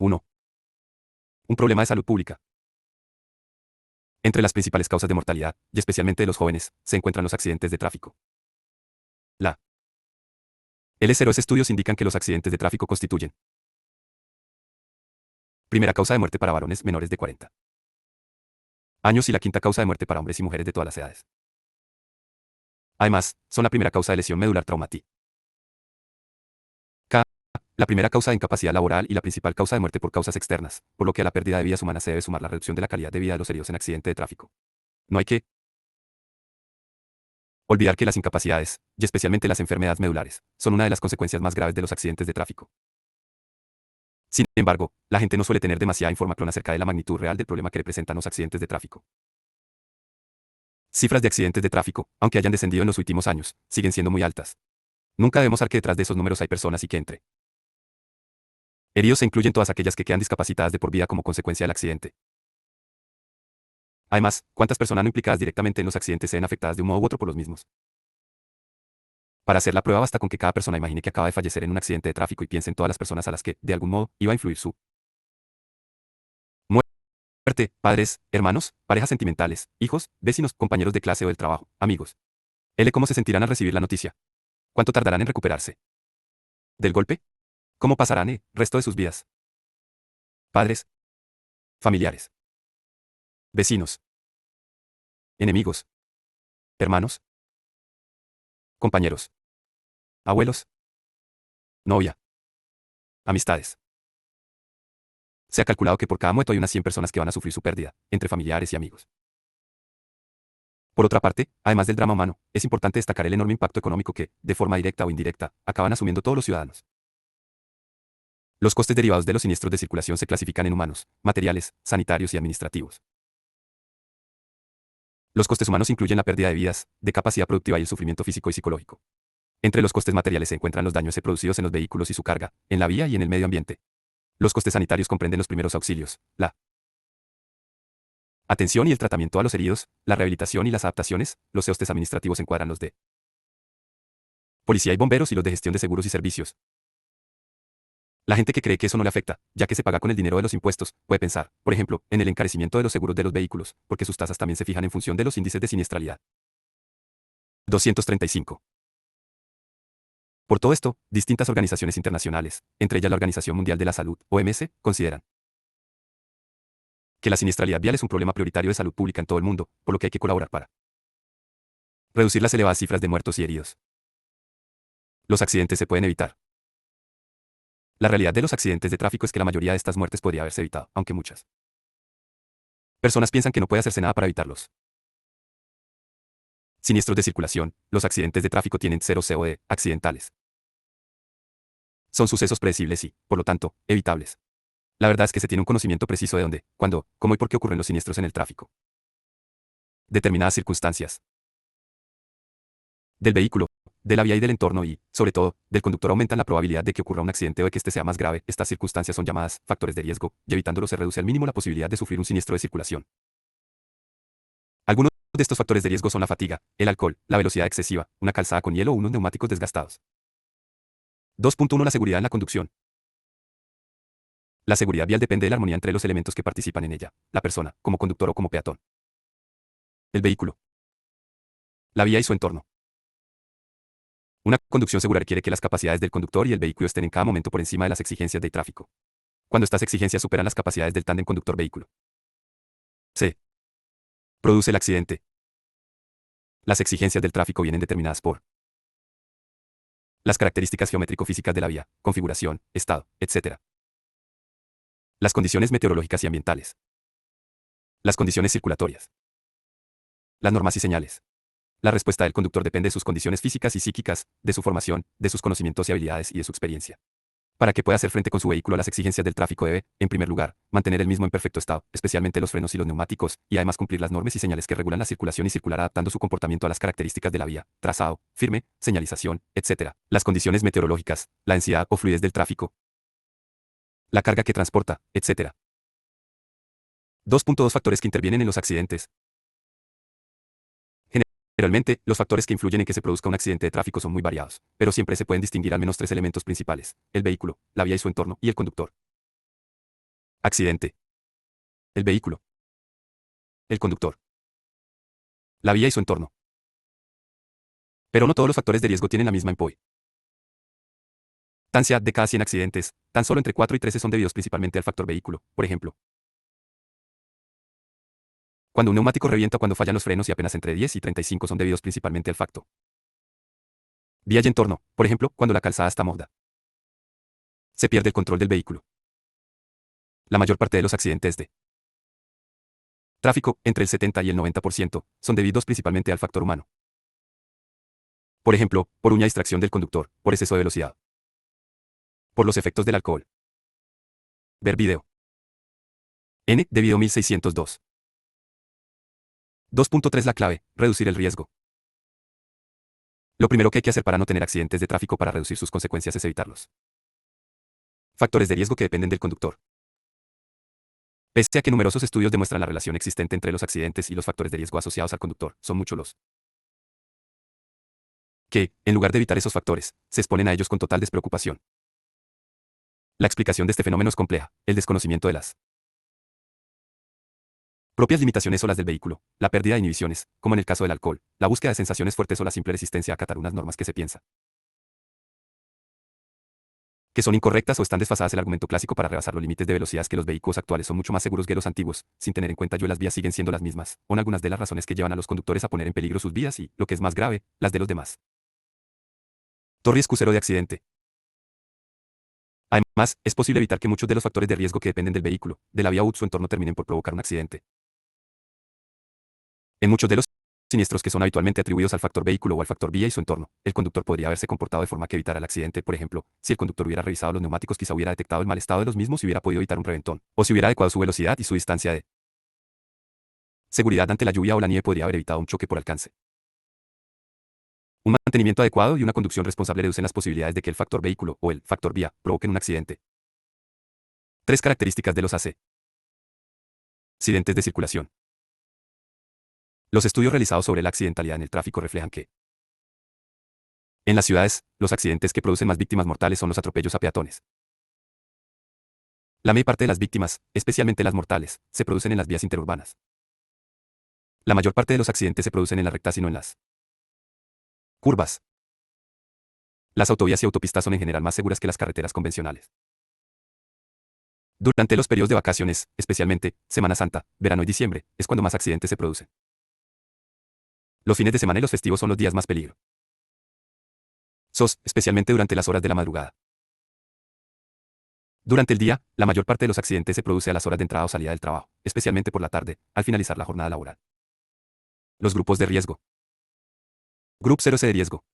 1. Un problema de salud pública. Entre las principales causas de mortalidad, y especialmente de los jóvenes, se encuentran los accidentes de tráfico. La LCROS estudios indican que los accidentes de tráfico constituyen primera causa de muerte para varones menores de 40 años y la quinta causa de muerte para hombres y mujeres de todas las edades. Además, son la primera causa de lesión medular traumática, la primera causa de incapacidad laboral y la principal causa de muerte por causas externas, por lo que a la pérdida de vidas humanas se debe sumar la reducción de la calidad de vida de los heridos en accidente de tráfico. No hay que olvidar que las incapacidades, y especialmente las enfermedades medulares, son una de las consecuencias más graves de los accidentes de tráfico. Sin embargo, la gente no suele tener demasiada información acerca de la magnitud real del problema que representan los accidentes de tráfico. Cifras de accidentes de tráfico, aunque hayan descendido en los últimos años, siguen siendo muy altas. Nunca debemos olvidar que detrás de esos números hay personas y que entre heridos se incluyen todas aquellas que quedan discapacitadas de por vida como consecuencia del accidente. Además, ¿cuántas personas no implicadas directamente en los accidentes se ven afectadas de un modo u otro por los mismos? Para hacer la prueba basta con que cada persona imagine que acaba de fallecer en un accidente de tráfico y piense en todas las personas a las que, de algún modo, iba a influir su muerte: padres, hermanos, parejas sentimentales, hijos, vecinos, compañeros de clase o del trabajo, amigos. ¿Cómo se sentirán al recibir la noticia? ¿Cuánto tardarán en recuperarse del golpe? ¿Cómo pasarán el resto de sus vidas? Padres, familiares, vecinos, enemigos, hermanos, compañeros, abuelos, novia, amistades. Se ha calculado que por cada muerto hay unas 100 personas que van a sufrir su pérdida, entre familiares y amigos. Por otra parte, además del drama humano, es importante destacar el enorme impacto económico que, de forma directa o indirecta, acaban asumiendo todos los ciudadanos. Los costes derivados de los siniestros de circulación se clasifican en humanos, materiales, sanitarios y administrativos. Los costes humanos incluyen la pérdida de vidas, de capacidad productiva y el sufrimiento físico y psicológico. Entre los costes materiales se encuentran los daños producidos en los vehículos y su carga, en la vía y en el medio ambiente. Los costes sanitarios comprenden los primeros auxilios, la atención y el tratamiento a los heridos, la rehabilitación y las adaptaciones. Los costes administrativos encuadran los de policía y bomberos y los de gestión de seguros y servicios. La gente que cree que eso no le afecta, ya que se paga con el dinero de los impuestos, puede pensar, por ejemplo, en el encarecimiento de los seguros de los vehículos, porque sus tasas también se fijan en función de los índices de siniestralidad. 235. Por todo esto, distintas organizaciones internacionales, entre ellas la Organización Mundial de la Salud, OMS, consideran que la siniestralidad vial es un problema prioritario de salud pública en todo el mundo, por lo que hay que colaborar para reducir las elevadas cifras de muertos y heridos. Los accidentes se pueden evitar. La realidad de los accidentes de tráfico es que la mayoría de estas muertes podría haberse evitado, aunque muchas personas piensan que no puede hacerse nada para evitarlos. Siniestros de circulación. Los accidentes de tráfico tienen 0 COD, accidentales. Son sucesos predecibles y, por lo tanto, evitables. La verdad es que se tiene un conocimiento preciso de dónde, cuándo, cómo y por qué ocurren los siniestros en el tráfico. Determinadas circunstancias del vehículo, de la vía y del entorno y, sobre todo, del conductor aumentan la probabilidad de que ocurra un accidente o de que este sea más grave. Estas circunstancias son llamadas factores de riesgo, y evitándolos se reduce al mínimo la posibilidad de sufrir un siniestro de circulación. Algunos de estos factores de riesgo son la fatiga, el alcohol, la velocidad excesiva, una calzada con hielo o unos neumáticos desgastados. 2.1. La seguridad en la conducción. La seguridad vial depende de la armonía entre los elementos que participan en ella: la persona, como conductor o como peatón; el vehículo; la vía y su entorno. Una conducción segura requiere que las capacidades del conductor y el vehículo estén en cada momento por encima de las exigencias de tráfico. Cuando estas exigencias superan las capacidades del tándem conductor-vehículo, se produce el accidente. Las exigencias del tráfico vienen determinadas por las características geométrico-físicas de la vía, configuración, estado, etc. Las condiciones meteorológicas y ambientales. Las condiciones circulatorias. Las normas y señales. La respuesta del conductor depende de sus condiciones físicas y psíquicas, de su formación, de sus conocimientos y habilidades y de su experiencia. Para que pueda hacer frente con su vehículo a las exigencias del tráfico debe, en primer lugar, mantener el mismo en perfecto estado, especialmente los frenos y los neumáticos, y además cumplir las normas y señales que regulan la circulación y circular adaptando su comportamiento a las características de la vía, trazado, firme, señalización, etc. Las condiciones meteorológicas, la densidad o fluidez del tráfico, la carga que transporta, etc. 2.2. Factores que intervienen en los accidentes. Generalmente, los factores que influyen en que se produzca un accidente de tráfico son muy variados, pero siempre se pueden distinguir al menos tres elementos principales: el vehículo, la vía y su entorno, y el conductor. Accidente. El vehículo. El conductor. La vía y su entorno. Pero no todos los factores de riesgo tienen la misma importancia. De cada 100 accidentes, tan solo entre 4 y 13 son debidos principalmente al factor vehículo. Por ejemplo, cuando un neumático revienta o cuando fallan los frenos, y apenas entre 10 y 35 son debidos principalmente al factor vía y entorno. Por ejemplo, cuando la calzada está mojada, se pierde el control del vehículo. La mayor parte de los accidentes de tráfico, entre el 70 y el 90%, son debidos principalmente al factor humano. Por ejemplo, por una distracción del conductor, por exceso de velocidad, por los efectos del alcohol. Ver video. N de video 1602. 2.3 La clave, reducir el riesgo. Lo primero que hay que hacer para no tener accidentes de tráfico para reducir sus consecuencias es evitarlos. Factores de riesgo que dependen del conductor. Pese a que numerosos estudios demuestran la relación existente entre los accidentes y los factores de riesgo asociados al conductor, son muchos los que, en lugar de evitar esos factores, se exponen a ellos con total despreocupación. La explicación de este fenómeno es compleja. El desconocimiento de las propias limitaciones o las del vehículo, la pérdida de inhibiciones, como en el caso del alcohol, la búsqueda de sensaciones fuertes o la simple resistencia a acatar unas normas que se piensa que son incorrectas o están desfasadas. El argumento clásico para rebasar los límites de velocidad es que los vehículos actuales son mucho más seguros que los antiguos, sin tener en cuenta que las vías siguen siendo las mismas, o algunas de las razones que llevan a los conductores a poner en peligro sus vidas y, lo que es más grave, las de los demás. Riesgo cero de accidente. Además, es posible evitar que muchos de los factores de riesgo que dependen del vehículo, de la vía u su entorno terminen por provocar un accidente. En muchos de los siniestros que son habitualmente atribuidos al factor vehículo o al factor vía y su entorno, el conductor podría haberse comportado de forma que evitara el accidente. Por ejemplo, si el conductor hubiera revisado los neumáticos, quizá hubiera detectado el mal estado de los mismos y hubiera podido evitar un reventón, o si hubiera adecuado su velocidad y su distancia de seguridad ante la lluvia o la nieve, podría haber evitado un choque por alcance. Un mantenimiento adecuado y una conducción responsable reducen las posibilidades de que el factor vehículo o el factor vía provoquen un accidente. 3 características de los accidentes de circulación. Los estudios realizados sobre la accidentalidad en el tráfico reflejan que en las ciudades, los accidentes que producen más víctimas mortales son los atropellos a peatones. La mayor parte de las víctimas, especialmente las mortales, se producen en las vías interurbanas. La mayor parte de los accidentes se producen en las rectas y no en las curvas. Las autovías y autopistas son en general más seguras que las carreteras convencionales. Durante los periodos de vacaciones, especialmente Semana Santa, verano y diciembre, es cuando más accidentes se producen. Los fines de semana y los festivos son los días más peligrosos, especialmente durante las horas de la madrugada. Durante el día, la mayor parte de los accidentes se produce a las horas de entrada o salida del trabajo, especialmente por la tarde, al finalizar la jornada laboral. Los grupos de riesgo. Grupo 0C de riesgo.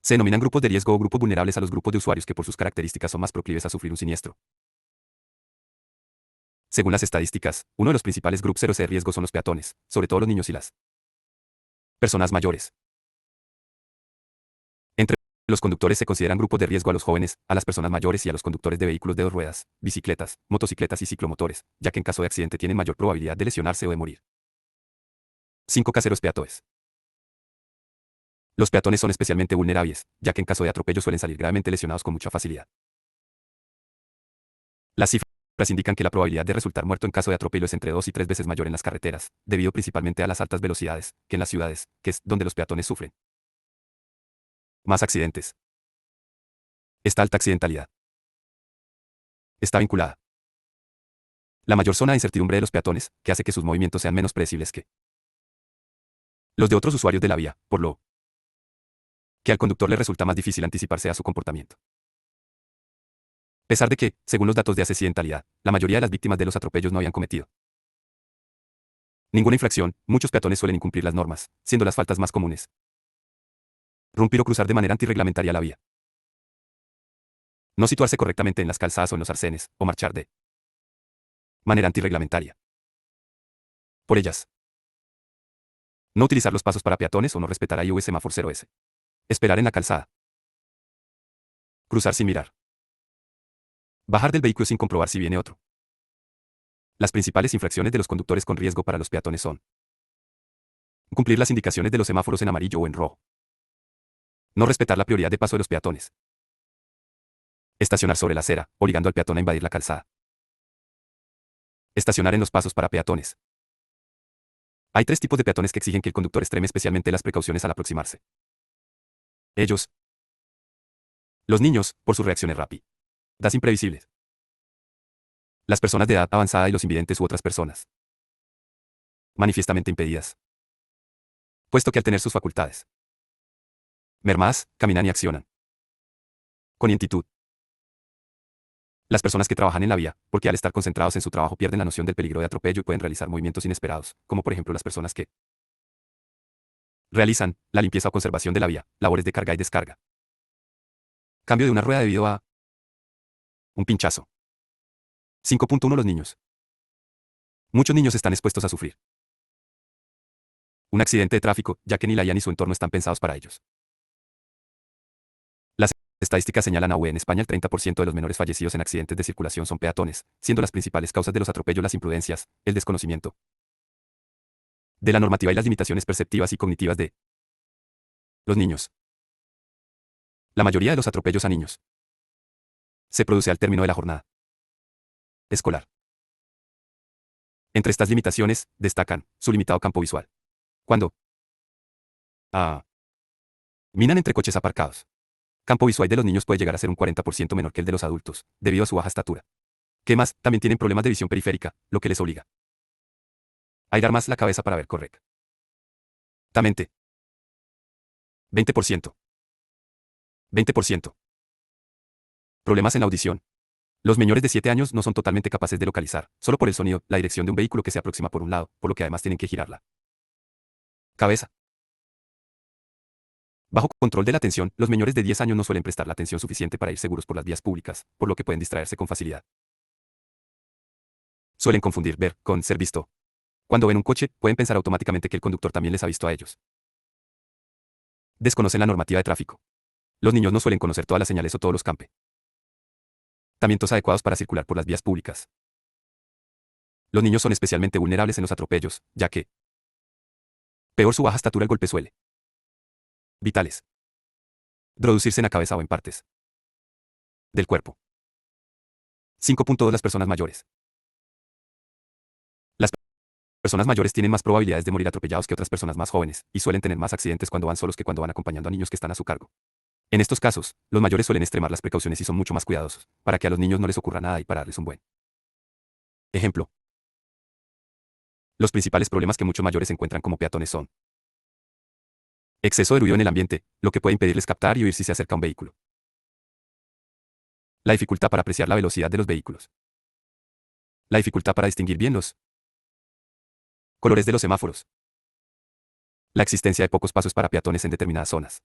Se denominan grupos de riesgo o grupos vulnerables a los grupos de usuarios que por sus características son más proclives a sufrir un siniestro. Según las estadísticas, uno de los principales grupos 0C de riesgo son los peatones, sobre todo los niños y las personas mayores. Entre los conductores se consideran grupos de riesgo a los jóvenes, a las personas mayores y a los conductores de vehículos de 2 ruedas, bicicletas, motocicletas y ciclomotores, ya que en caso de accidente tienen mayor probabilidad de lesionarse o de morir. 5 caseros peatones. Los peatones son especialmente vulnerables, ya que en caso de atropello suelen salir gravemente lesionados con mucha facilidad. Las cifras indican que la probabilidad de resultar muerto en caso de atropello es entre 2 y 3 veces mayor en las carreteras, debido principalmente a las altas velocidades, que en las ciudades, que es donde los peatones sufren más accidentes. Esta alta accidentalidad está vinculada la mayor zona de incertidumbre de los peatones, que hace que sus movimientos sean menos predecibles que los de otros usuarios de la vía, por lo que al conductor le resulta más difícil anticiparse a su comportamiento. A pesar de que, según los datos de accidentalidad, la mayoría de las víctimas de los atropellos no habían cometido ninguna infracción, muchos peatones suelen incumplir las normas, siendo las faltas más comunes romper o cruzar de manera antirreglamentaria la vía, no situarse correctamente en las calzadas o en los arcenes, o marchar de manera antirreglamentaria por ellas, no utilizar los pasos para peatones o no respetar a I o semáforo 0S, esperar en la calzada, cruzar sin mirar, bajar del vehículo sin comprobar si viene otro. Las principales infracciones de los conductores con riesgo para los peatones son cumplir las indicaciones de los semáforos en amarillo o en rojo, no respetar la prioridad de paso de los peatones, estacionar sobre la acera, obligando al peatón a invadir la calzada, Estacionar en los pasos para peatones. Hay tres tipos de peatones que exigen que el conductor extreme especialmente las precauciones al aproximarse. Ellos. Los niños, por sus reacciones rápidas imprevisibles. Las personas de edad avanzada y los invidentes u otras personas. Manifiestamente impedidas. Puesto que al tener sus facultades mermadas, caminan y accionan con lentitud. Las personas que trabajan en la vía, porque al estar concentrados en su trabajo pierden la noción del peligro de atropello y pueden realizar movimientos inesperados, como por ejemplo las personas que realizan la limpieza o conservación de la vía, labores de carga y descarga. Cambio de una rueda debido a un pinchazo. 5.1 Los niños. Muchos niños están expuestos a sufrir un accidente de tráfico, ya que ni la vía ni su entorno están pensados para ellos. Las estadísticas señalan en España el 30% de los menores fallecidos en accidentes de circulación son peatones, siendo las principales causas de los atropellos las imprudencias, el desconocimiento de la normativa y las limitaciones perceptivas y cognitivas de los niños. La mayoría de los atropellos a niños se produce al término de la jornada escolar. Entre estas limitaciones, destacan su limitado campo visual. Cuando minan entre coches aparcados. Campo visual de los niños puede llegar a ser un 40% menor que el de los adultos, debido a su baja estatura. ¿Qué más? También tienen problemas de visión periférica, lo que les obliga a girar más la cabeza para ver correctamente. 20%. 20%. Problemas en la audición. Los menores de 7 años no son totalmente capaces de localizar, solo por el sonido, la dirección de un vehículo que se aproxima por un lado, por lo que además tienen que girar la cabeza. Bajo control de la atención, los menores de 10 años no suelen prestar la atención suficiente para ir seguros por las vías públicas, por lo que pueden distraerse con facilidad. Suelen confundir ver con ser visto. Cuando ven un coche, pueden pensar automáticamente que el conductor también les ha visto a ellos. Desconocen la normativa de tráfico. Los niños no suelen conocer todas las señales o todos los campamentos adecuados para circular por las vías públicas. Los niños son especialmente vulnerables en los atropellos, ya que peor su baja estatura el golpe suele vitales introducirse en la cabeza o en partes del cuerpo. 5.2 Las personas mayores. Las personas mayores tienen más probabilidades de morir atropellados que otras personas más jóvenes, y suelen tener más accidentes cuando van solos que cuando van acompañando a niños que están a su cargo. En estos casos, los mayores suelen extremar las precauciones y son mucho más cuidadosos, para que a los niños no les ocurra nada y para darles un buen ejemplo. Los principales problemas que muchos mayores encuentran como peatones son exceso de ruido en el ambiente, lo que puede impedirles captar y oír si se acerca un vehículo. La dificultad para apreciar la velocidad de los vehículos. La dificultad para distinguir bien los colores de los semáforos. La existencia de pocos pasos para peatones en determinadas zonas.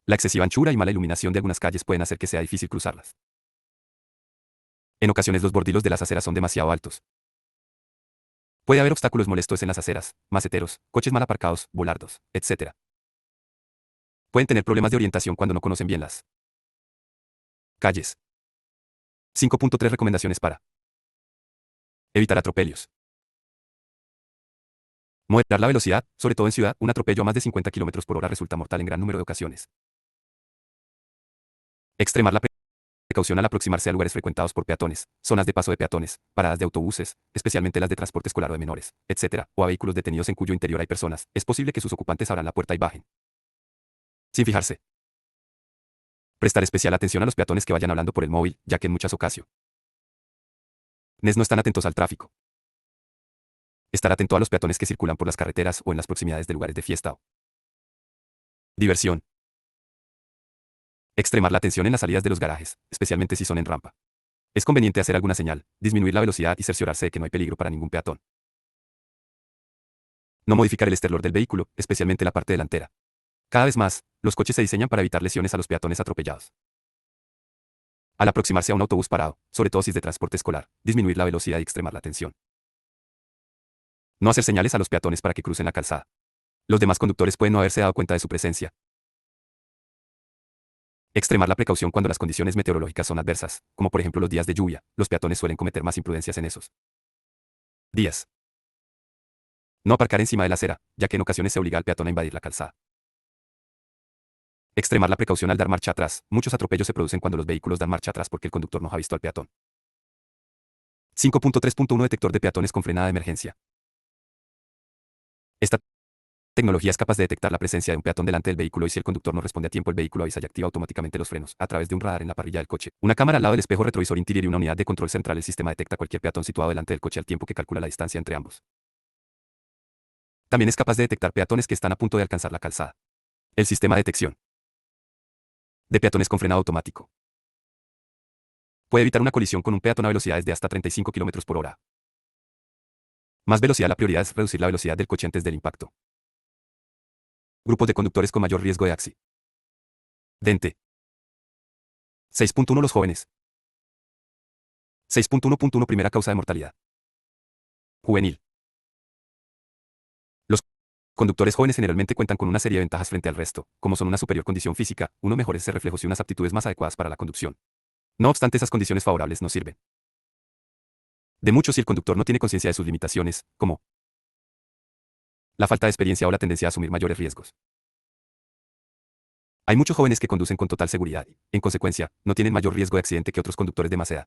La excesiva anchura y mala iluminación de algunas calles pueden hacer que sea difícil cruzarlas. En ocasiones los bordilos de las aceras son demasiado altos. Puede haber obstáculos molestos en las aceras, maceteros, coches mal aparcados, volardos, etc. Pueden tener problemas de orientación cuando no conocen bien las calles. 5.3 Recomendaciones para evitar atropellos. Moderar la velocidad, sobre todo en ciudad, un atropello a más de 50 km/h resulta mortal en gran número de ocasiones. Extremar la precaución al aproximarse a lugares frecuentados por peatones, zonas de paso de peatones, paradas de autobuses, especialmente las de transporte escolar o de menores, etc., o a vehículos detenidos en cuyo interior hay personas, es posible que sus ocupantes abran la puerta y bajen sin fijarse. Prestar especial atención a los peatones que vayan hablando por el móvil, ya que en muchas ocasiones no están atentos al tráfico. Estar atento a los peatones que circulan por las carreteras o en las proximidades de lugares de fiesta o diversión. Extremar la atención en las salidas de los garajes, especialmente si son en rampa. Es conveniente hacer alguna señal, disminuir la velocidad y cerciorarse de que no hay peligro para ningún peatón. No modificar el exterior del vehículo, especialmente la parte delantera. Cada vez más, los coches se diseñan para evitar lesiones a los peatones atropellados. Al aproximarse a un autobús parado, sobre todo si es de transporte escolar, disminuir la velocidad y extremar la atención. No hacer señales a los peatones para que crucen la calzada. Los demás conductores pueden no haberse dado cuenta de su presencia. Extremar la precaución cuando las condiciones meteorológicas son adversas, como por ejemplo los días de lluvia, los peatones suelen cometer más imprudencias en esos días. No aparcar encima de la acera, ya que en ocasiones se obliga al peatón a invadir la calzada. Extremar la precaución al dar marcha atrás. Muchos atropellos se producen cuando los vehículos dan marcha atrás porque el conductor no ha visto al peatón. 5.3.1 Detector de peatones con frenada de emergencia. Esta tecnología es capaz de detectar la presencia de un peatón delante del vehículo y si el conductor no responde a tiempo, el vehículo avisa y activa automáticamente los frenos a través de un radar en la parrilla del coche. Una cámara al lado del espejo retrovisor interior y una unidad de control central. El sistema detecta cualquier peatón situado delante del coche al tiempo que calcula la distancia entre ambos. También es capaz de detectar peatones que están a punto de alcanzar la calzada. El sistema de detección de peatones con frenado automático puede evitar una colisión con un peatón a velocidades de hasta 35 km por hora. Más velocidad. La prioridad es reducir la velocidad del coche antes del impacto. Grupos de conductores con mayor riesgo de accidente. 6.1 Los jóvenes. 6.1.1 Primera causa de mortalidad juvenil. Los conductores jóvenes generalmente cuentan con una serie de ventajas frente al resto, como son una superior condición física, unos mejores reflejos y unas aptitudes más adecuadas para la conducción. No obstante, esas condiciones favorables no sirven de mucho si el conductor no tiene conciencia de sus limitaciones, como la falta de experiencia o la tendencia a asumir mayores riesgos. Hay muchos jóvenes que conducen con total seguridad y, en consecuencia, no tienen mayor riesgo de accidente que otros conductores de más edad.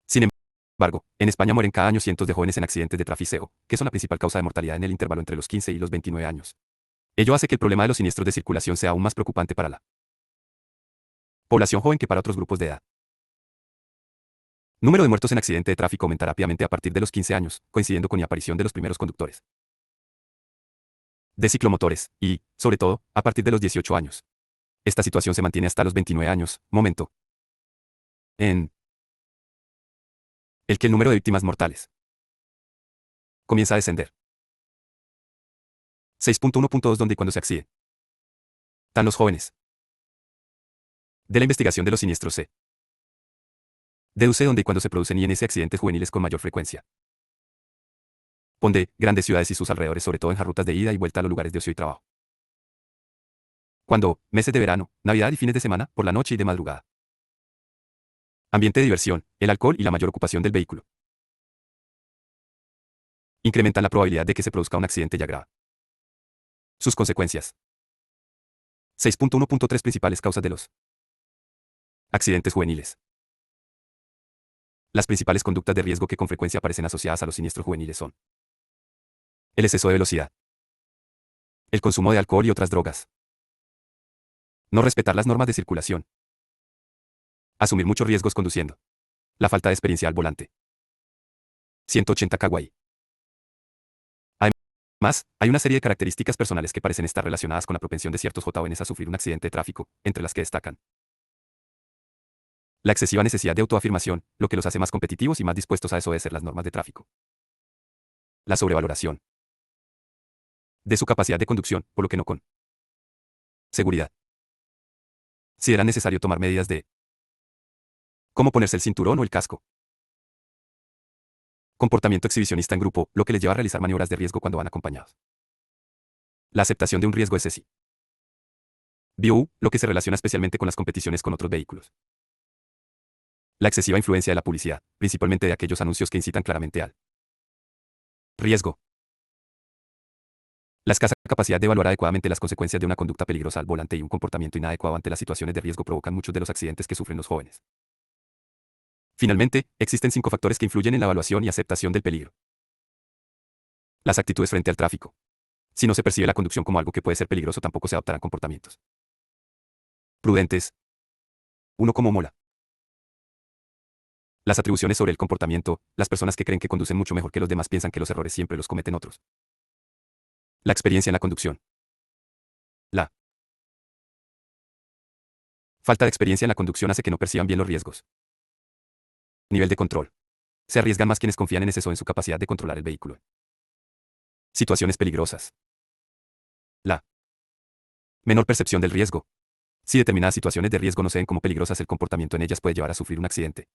Sin embargo, en España mueren cada año cientos de jóvenes en accidentes de tráfico, que son la principal causa de mortalidad en el intervalo entre los 15 y los 29 años. Ello hace que el problema de los siniestros de circulación sea aún más preocupante para la población joven que para otros grupos de edad. Número de muertos en accidente de tráfico aumentará rápidamente a partir de los 15 años, coincidiendo con la aparición de los primeros conductores de ciclomotores, y, sobre todo, a partir de los 18 años. Esta situación se mantiene hasta los 29 años, momento en el que el número de víctimas mortales comienza a descender. 6.1.2 Donde y cuando se accidente. Tan los jóvenes. De la investigación de los siniestros se deduce donde y cuando se producen INS accidentes juveniles con mayor frecuencia. Ponde, grandes ciudades y sus alrededores, sobre todo en las rutas de ida y vuelta a los lugares de ocio y trabajo. Cuando, meses de verano, Navidad y fines de semana, por la noche y de madrugada. Ambiente de diversión, el alcohol y la mayor ocupación del vehículo incrementan la probabilidad de que se produzca un accidente ya grave. Sus consecuencias. 6.1.3 Principales causas de los accidentes juveniles. Las principales conductas de riesgo que con frecuencia aparecen asociadas a los siniestros juveniles son el exceso de velocidad, el consumo de alcohol y otras drogas, no respetar las normas de circulación, asumir muchos riesgos conduciendo, la falta de experiencia al volante. 180 Kawaii. Además, hay una serie de características personales que parecen estar relacionadas con la propensión de ciertos jóvenes a sufrir un accidente de tráfico, entre las que destacan la excesiva necesidad de autoafirmación, lo que los hace más competitivos y más dispuestos a desobedecer las normas de tráfico. La sobrevaloración de su capacidad de conducción, por lo que no con seguridad. Si era necesario tomar medidas de cómo ponerse el cinturón o el casco. Comportamiento exhibicionista en grupo, lo que les lleva a realizar maniobras de riesgo cuando van acompañados. La aceptación de un riesgo excesivo. Lo que se relaciona especialmente con las competiciones con otros vehículos. La excesiva influencia de la publicidad, principalmente de aquellos anuncios que incitan claramente al riesgo. La escasa capacidad de evaluar adecuadamente las consecuencias de una conducta peligrosa al volante y un comportamiento inadecuado ante las situaciones de riesgo provocan muchos de los accidentes que sufren los jóvenes. Finalmente, existen 5 factores que influyen en la evaluación y aceptación del peligro. Las actitudes frente al tráfico. Si no se percibe la conducción como algo que puede ser peligroso, tampoco se adoptarán comportamientos prudentes. 1 como mola. Las atribuciones sobre el comportamiento. Las personas que creen que conducen mucho mejor que los demás piensan que los errores siempre los cometen otros. La experiencia en la conducción. La falta de experiencia en la conducción hace que no perciban bien los riesgos. Nivel de control. Se arriesgan más quienes confían en exceso en su capacidad de controlar el vehículo. Situaciones peligrosas. La menor percepción del riesgo. Si determinadas situaciones de riesgo no se ven como peligrosas, el comportamiento en ellas puede llevar a sufrir un accidente.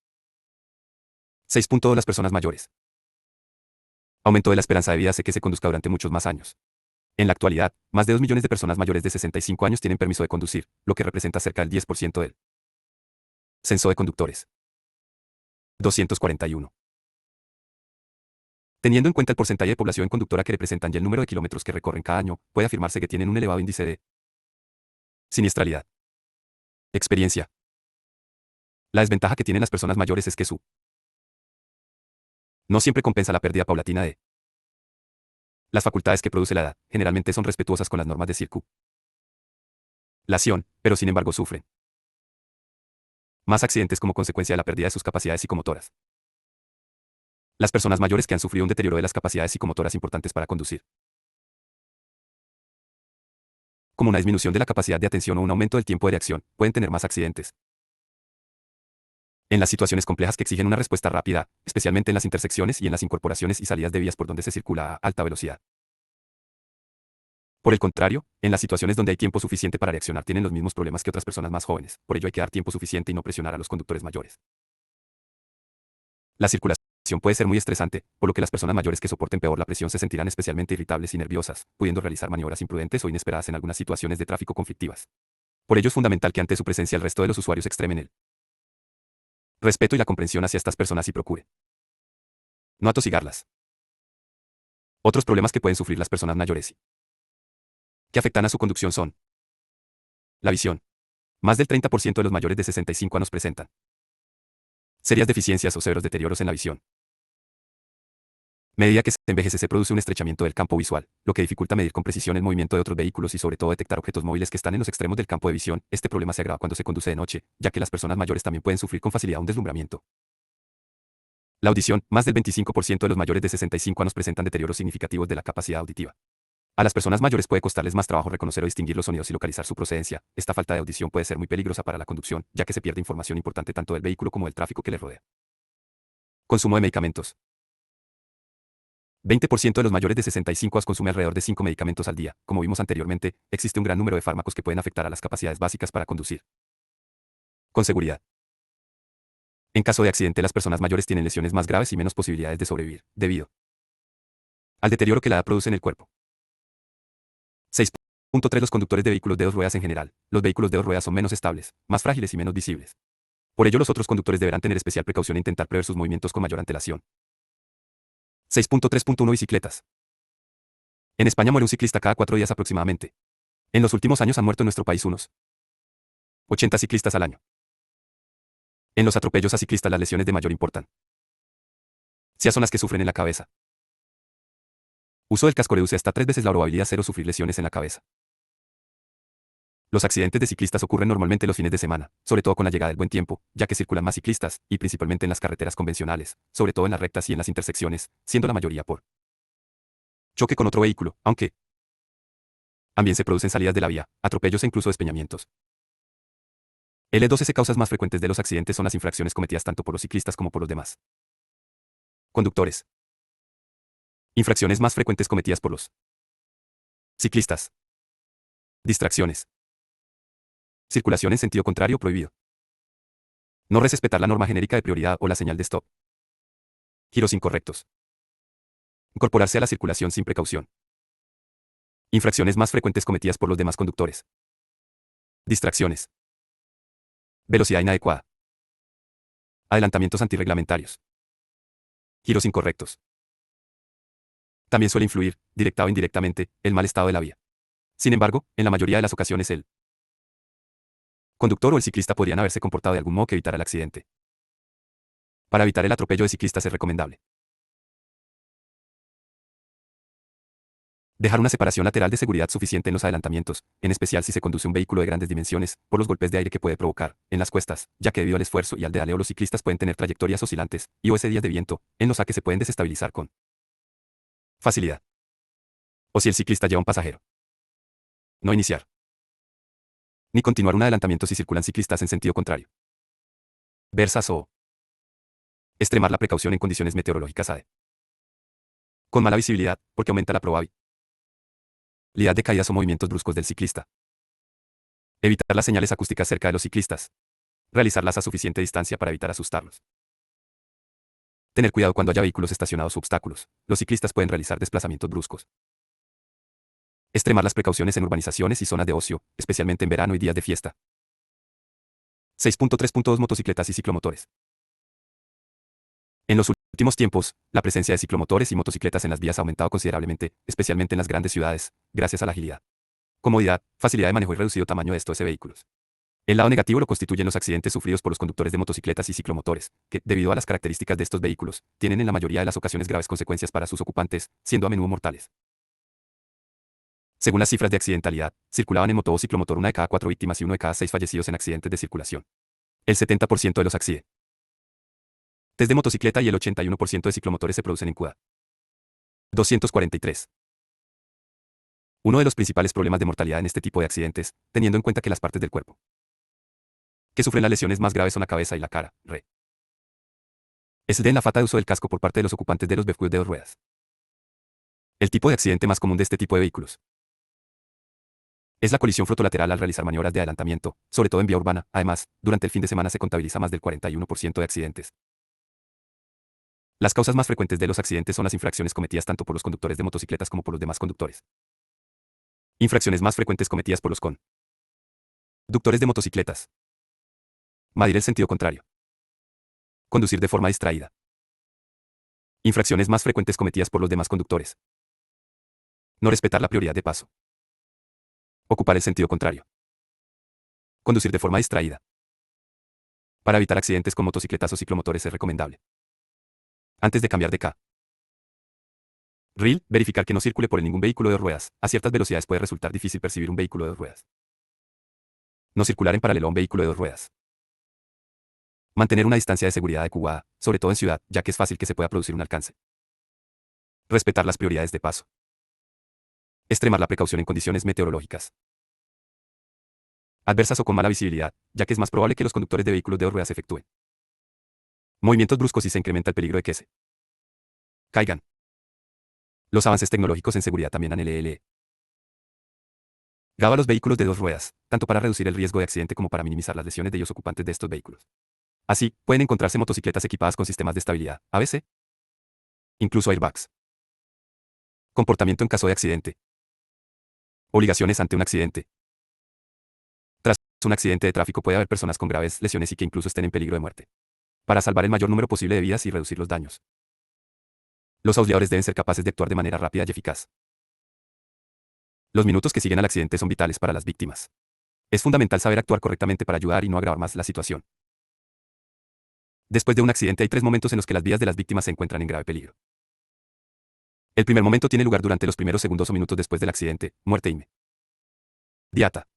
6. Las personas mayores. Aumento de la esperanza de vida hace que se conduzca durante muchos más años. En la actualidad, más de 2 millones de personas mayores de 65 años tienen permiso de conducir, lo que representa cerca del 10% del censo de conductores. 241. Teniendo en cuenta el porcentaje de población conductora que representan y el número de kilómetros que recorren cada año, puede afirmarse que tienen un elevado índice de siniestralidad. Experiencia. La desventaja que tienen las personas mayores es que no siempre compensa la pérdida paulatina de las facultades que produce la edad, generalmente son respetuosas con las normas de circulación, pero sin embargo sufren más accidentes como consecuencia de la pérdida de sus capacidades psicomotoras. Las personas mayores que han sufrido un deterioro de las capacidades psicomotoras importantes para conducir, como una disminución de la capacidad de atención o un aumento del tiempo de reacción, pueden tener más accidentes. En las situaciones complejas que exigen una respuesta rápida, especialmente en las intersecciones y en las incorporaciones y salidas de vías por donde se circula a alta velocidad. Por el contrario, en las situaciones donde hay tiempo suficiente para reaccionar tienen los mismos problemas que otras personas más jóvenes, por ello hay que dar tiempo suficiente y no presionar a los conductores mayores. La circulación puede ser muy estresante, por lo que las personas mayores que soporten peor la presión se sentirán especialmente irritables y nerviosas, pudiendo realizar maniobras imprudentes o inesperadas en algunas situaciones de tráfico conflictivas. Por ello es fundamental que ante su presencia el resto de los usuarios extremen el respeto y la comprensión hacia estas personas y procure no atosigarlas. Otros problemas que pueden sufrir las personas mayores y que afectan a su conducción son la visión. Más del 30% de los mayores de 65 años presentan serias deficiencias o severos deterioros en la visión. A medida que se envejece se produce un estrechamiento del campo visual, lo que dificulta medir con precisión el movimiento de otros vehículos y sobre todo detectar objetos móviles que están en los extremos del campo de visión. Este problema se agrava cuando se conduce de noche, ya que las personas mayores también pueden sufrir con facilidad un deslumbramiento. La audición. Más del 25% de los mayores de 65 años presentan deterioros significativos de la capacidad auditiva. A las personas mayores puede costarles más trabajo reconocer o distinguir los sonidos y localizar su procedencia. Esta falta de audición puede ser muy peligrosa para la conducción, ya que se pierde información importante tanto del vehículo como del tráfico que le rodea. Consumo de medicamentos. 20% de los mayores de 65 años consume alrededor de 5 medicamentos al día. Como vimos anteriormente, existe un gran número de fármacos que pueden afectar a las capacidades básicas para conducir con seguridad. En caso de accidente, las personas mayores tienen lesiones más graves y menos posibilidades de sobrevivir, debido al deterioro que la edad produce en el cuerpo. 6.3 Los conductores de vehículos de dos ruedas en general. Los vehículos de dos ruedas son menos estables, más frágiles y menos visibles. Por ello, los otros conductores deberán tener especial precaución e intentar prever sus movimientos con mayor antelación. 6.3.1 Bicicletas. En España muere un ciclista cada 4 días aproximadamente. En los últimos años han muerto en nuestro país unos 80 ciclistas al año. En los atropellos a ciclistas las lesiones de mayor importan son las que sufren en la cabeza. Uso del casco reduce hasta 3 veces la probabilidad de cero sufrir lesiones en la cabeza. Los accidentes de ciclistas ocurren normalmente los fines de semana, sobre todo con la llegada del buen tiempo, ya que circulan más ciclistas, y principalmente en las carreteras convencionales, sobre todo en las rectas y en las intersecciones, siendo la mayoría por choque con otro vehículo, aunque también se producen salidas de la vía, atropellos e incluso despeñamientos. L2S causas más frecuentes de los accidentes son las infracciones cometidas tanto por los ciclistas como por los demás conductores. Infracciones más frecuentes cometidas por los ciclistas. Distracciones. Circulación en sentido contrario prohibido. No respetar la norma genérica de prioridad o la señal de stop. Giros incorrectos. Incorporarse a la circulación sin precaución. Infracciones más frecuentes cometidas por los demás conductores. Distracciones. Velocidad inadecuada. Adelantamientos antirreglamentarios. Giros incorrectos. También suele influir, directa o indirectamente, el mal estado de la vía. Sin embargo, en la mayoría de las ocasiones el conductor o el ciclista podrían haberse comportado de algún modo que evitara el accidente. Para evitar el atropello de ciclistas es recomendable dejar una separación lateral de seguridad suficiente en los adelantamientos, en especial si se conduce un vehículo de grandes dimensiones, por los golpes de aire que puede provocar en las cuestas, ya que debido al esfuerzo y al dedaleo los ciclistas pueden tener trayectorias oscilantes, y o ese días de viento, en los que se pueden desestabilizar con facilidad. O si el ciclista lleva un pasajero. No iniciar ni continuar un adelantamiento si circulan ciclistas en sentido contrario. Versas o extremar la precaución en condiciones meteorológicas con mala visibilidad, porque aumenta la probabilidad de caídas o movimientos bruscos del ciclista. Evitar las señales acústicas cerca de los ciclistas. Realizarlas a suficiente distancia para evitar asustarlos. Tener cuidado cuando haya vehículos estacionados o obstáculos. Los ciclistas pueden realizar desplazamientos bruscos. Extremar las precauciones en urbanizaciones y zonas de ocio, especialmente en verano y días de fiesta. 6.3.2 Motocicletas y ciclomotores. En los últimos tiempos, la presencia de ciclomotores y motocicletas en las vías ha aumentado considerablemente, especialmente en las grandes ciudades, gracias a la agilidad, comodidad, facilidad de manejo y reducido tamaño de estos vehículos. El lado negativo lo constituyen los accidentes sufridos por los conductores de motocicletas y ciclomotores, que, debido a las características de estos vehículos, tienen en la mayoría de las ocasiones graves consecuencias para sus ocupantes, siendo a menudo mortales. Según las cifras de accidentalidad, circulaban en moto o ciclomotor 1 de cada 4 víctimas y 1 de cada 6 fallecidos en accidentes de circulación. El 70% de los accidentes de motocicleta y el 81% de ciclomotores se producen en Cuba. 243. Uno de los principales problemas de mortalidad en este tipo de accidentes, teniendo en cuenta que las partes del cuerpo que sufren las lesiones más graves son la cabeza y la cara, es el de la falta de uso del casco por parte de los ocupantes de los vehículos de dos ruedas. El tipo de accidente más común de este tipo de vehículos es la colisión frontolateral al realizar maniobras de adelantamiento, sobre todo en vía urbana. Además, durante el fin de semana se contabiliza más del 41% de accidentes. Las causas más frecuentes de los accidentes son las infracciones cometidas tanto por los conductores de motocicletas como por los demás conductores. Infracciones más frecuentes cometidas por los conductores de motocicletas: medir el sentido contrario, conducir de forma distraída. Infracciones más frecuentes cometidas por los demás conductores: no respetar la prioridad de paso, ocupar el sentido contrario, conducir de forma distraída. Para evitar accidentes con motocicletas o ciclomotores es recomendable, antes de cambiar de carril, verificar que no circule por ningún vehículo de dos ruedas. A ciertas velocidades puede resultar difícil percibir un vehículo de dos ruedas. No circular en paralelo a un vehículo de dos ruedas. Mantener una distancia de seguridad adecuada, sobre todo en ciudad, ya que es fácil que se pueda producir un alcance. Respetar las prioridades de paso. Extremar la precaución en condiciones meteorológicas adversas o con mala visibilidad, ya que es más probable que los conductores de vehículos de dos ruedas efectúen movimientos bruscos y se incrementa el peligro de que se caigan. Los avances tecnológicos en seguridad también han LLE a los vehículos de dos ruedas, tanto para reducir el riesgo de accidente como para minimizar las lesiones de ellos ocupantes de estos vehículos. Así, pueden encontrarse motocicletas equipadas con sistemas de estabilidad, ABS, incluso airbags. Comportamiento en caso de accidente. Obligaciones ante un accidente. Tras un accidente de tráfico puede haber personas con graves lesiones y que incluso estén en peligro de muerte. Para salvar el mayor número posible de vidas y reducir los daños, los auxiliadores deben ser capaces de actuar de manera rápida y eficaz. Los minutos que siguen al accidente son vitales para las víctimas. Es fundamental saber actuar correctamente para ayudar y no agravar más la situación. Después de un accidente hay 3 momentos en los que las vidas de las víctimas se encuentran en grave peligro. El primer momento tiene lugar durante los primeros segundos o minutos después del accidente, muerte inmediata.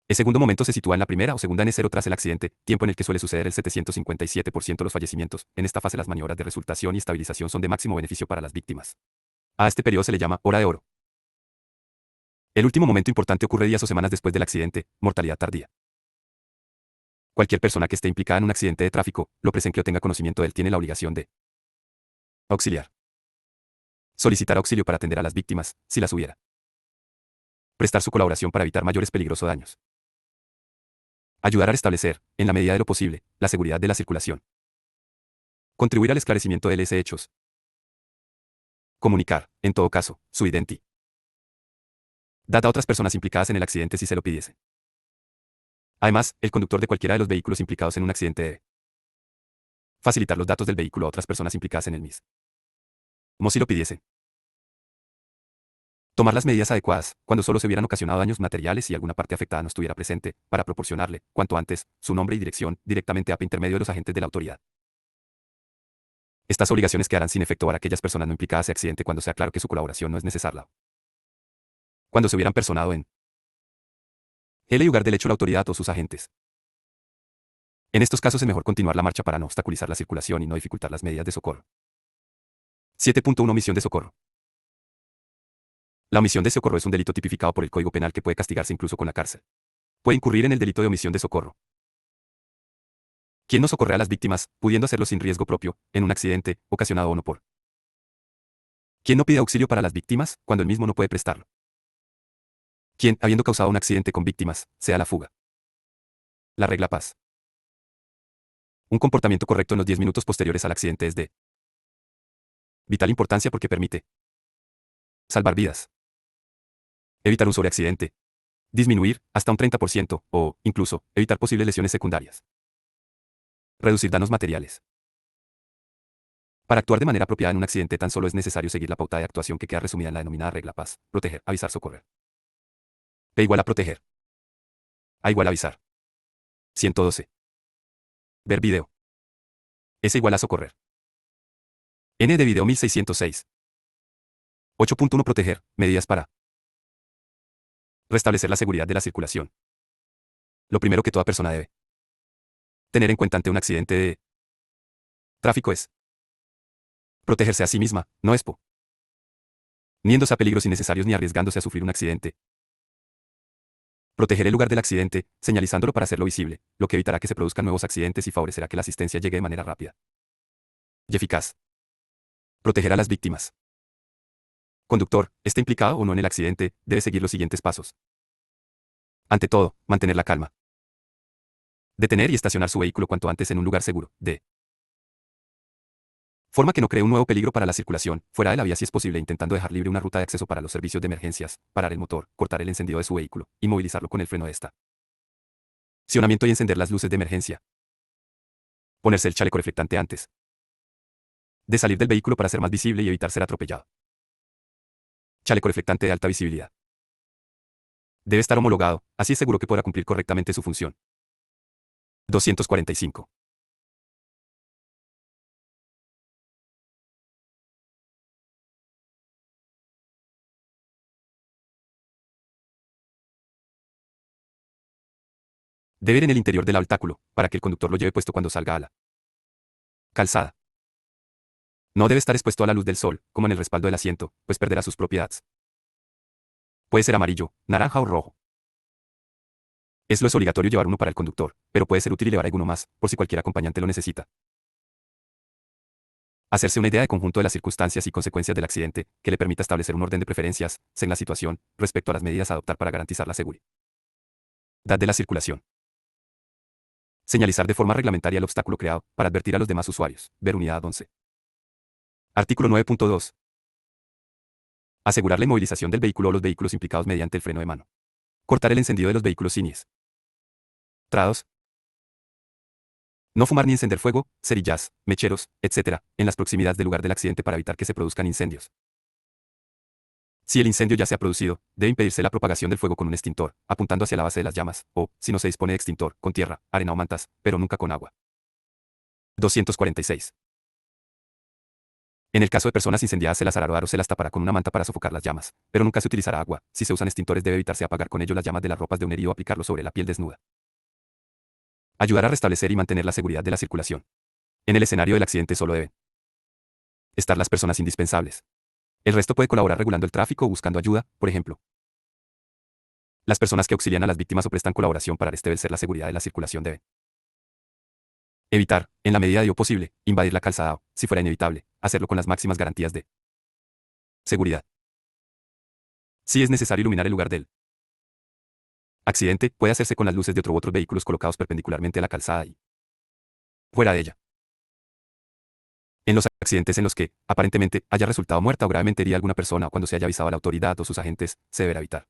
El segundo momento se sitúa en la primera o segunda N0 tras el accidente, tiempo en el que suele suceder el 757% de los fallecimientos. En esta fase las maniobras de resultación y estabilización son de máximo beneficio para las víctimas. A este periodo se le llama hora de oro. El último momento importante ocurre días o semanas después del accidente, mortalidad tardía. Cualquier persona que esté implicada en un accidente de tráfico, lo presencia o tenga conocimiento de él, tiene la obligación de auxiliar. Solicitar auxilio para atender a las víctimas, si las hubiera. Prestar su colaboración para evitar mayores peligros o daños. Ayudar a restablecer, en la medida de lo posible, la seguridad de la circulación. Contribuir al esclarecimiento de los hechos. Comunicar, en todo caso, su identidad a otras personas implicadas en el accidente si se lo pidiese. Además, el conductor de cualquiera de los vehículos implicados en un accidente debe facilitar los datos del vehículo a otras personas implicadas en el mismo. Como si lo pidiesen. Tomar las medidas adecuadas, cuando solo se hubieran ocasionado daños materiales y alguna parte afectada no estuviera presente, para proporcionarle, cuanto antes, su nombre y dirección, directamente a intermedio de los agentes de la autoridad. Estas obligaciones quedarán sin efecto para aquellas personas no implicadas en accidente cuando sea claro que su colaboración no es necesaria. Cuando se hubieran personado en el lugar del hecho la autoridad o sus agentes. En estos casos es mejor continuar la marcha para no obstaculizar la circulación y no dificultar las medidas de socorro. 7.1 Omisión de socorro. La omisión de socorro es un delito tipificado por el Código Penal que puede castigarse incluso con la cárcel. Puede incurrir en el delito de omisión de socorro quien no socorre a las víctimas, pudiendo hacerlo sin riesgo propio, en un accidente, ocasionado o no por quien no pide auxilio para las víctimas, cuando él mismo no puede prestarlo. Quien, habiendo causado un accidente con víctimas, sea la fuga. La regla paz. Un comportamiento correcto en los 10 minutos posteriores al accidente es de vital importancia porque permite salvar vidas, evitar un sobreaccidente, disminuir, hasta un 30%, o, incluso, evitar posibles lesiones secundarias. Reducir daños materiales. Para actuar de manera apropiada en un accidente tan solo es necesario seguir la pauta de actuación que queda resumida en la denominada regla paz: proteger, avisar, socorrer. P igual a proteger. A igual a avisar. 112. Ver video. S igual a socorrer. N de video 1606. 8.1 Proteger. Medidas para restablecer la seguridad de la circulación. Lo primero que toda persona debe tener en cuenta ante un accidente de tráfico es protegerse a sí misma, no exponiéndose a peligros innecesarios ni arriesgándose a sufrir un accidente. Proteger el lugar del accidente, señalizándolo para hacerlo visible, lo que evitará que se produzcan nuevos accidentes y favorecerá que la asistencia llegue de manera rápida y eficaz. Proteger a las víctimas. Conductor, esté implicado o no en el accidente, debe seguir los siguientes pasos. Ante todo, mantener la calma. Detener y estacionar su vehículo cuanto antes en un lugar seguro, de forma que no cree un nuevo peligro para la circulación, fuera de la vía si es posible, intentando dejar libre una ruta de acceso para los servicios de emergencias, parar el motor, cortar el encendido de su vehículo, y movilizarlo con el freno de estacionamiento y encender las luces de emergencia. Ponerse el chaleco reflectante antes de salir del vehículo para ser más visible y evitar ser atropellado. Chaleco reflectante de alta visibilidad. Debe estar homologado, así es seguro que podrá cumplir correctamente su función. 245. Debe ir en el interior del habitáculo, para que el conductor lo lleve puesto cuando salga a la calzada. No debe estar expuesto a la luz del sol, como en el respaldo del asiento, pues perderá sus propiedades. Puede ser amarillo, naranja o rojo. Es obligatorio llevar uno para el conductor, pero puede ser útil llevar alguno más, por si cualquier acompañante lo necesita. Hacerse una idea de conjunto de las circunstancias y consecuencias del accidente, que le permita establecer un orden de preferencias, según la situación, respecto a las medidas a adoptar para garantizar la seguridad de la circulación. Señalizar de forma reglamentaria el obstáculo creado, para advertir a los demás usuarios. Ver unidad 11. Artículo 9.2. Asegurar la inmovilización del vehículo o los vehículos implicados mediante el freno de mano. Cortar el encendido de los vehículos siniestrados. No fumar ni encender fuego, cerillas, mecheros, etc., en las proximidades del lugar del accidente para evitar que se produzcan incendios. Si el incendio ya se ha producido, debe impedirse la propagación del fuego con un extintor, apuntando hacia la base de las llamas, o, si no se dispone de extintor, con tierra, arena o mantas, pero nunca con agua. 246. En el caso de personas incendiadas se las hará rodar o se las tapará con una manta para sofocar las llamas, pero nunca se utilizará agua. Si se usan extintores debe evitarse apagar con ello las llamas de las ropas de un herido o aplicarlo sobre la piel desnuda. Ayudar a restablecer y mantener la seguridad de la circulación. En el escenario del accidente solo deben estar las personas indispensables. El resto puede colaborar regulando el tráfico o buscando ayuda, por ejemplo. Las personas que auxilian a las víctimas o prestan colaboración para restablecer la seguridad de la circulación deben evitar, en la medida de lo posible, invadir la calzada o, si fuera inevitable, hacerlo con las máximas garantías de seguridad. Si es necesario iluminar el lugar del accidente, puede hacerse con las luces de otro u otros vehículos colocados perpendicularmente a la calzada y fuera de ella. En los accidentes en los que, aparentemente, haya resultado muerta o gravemente herida alguna persona o cuando se haya avisado a la autoridad o sus agentes, se deberá evitar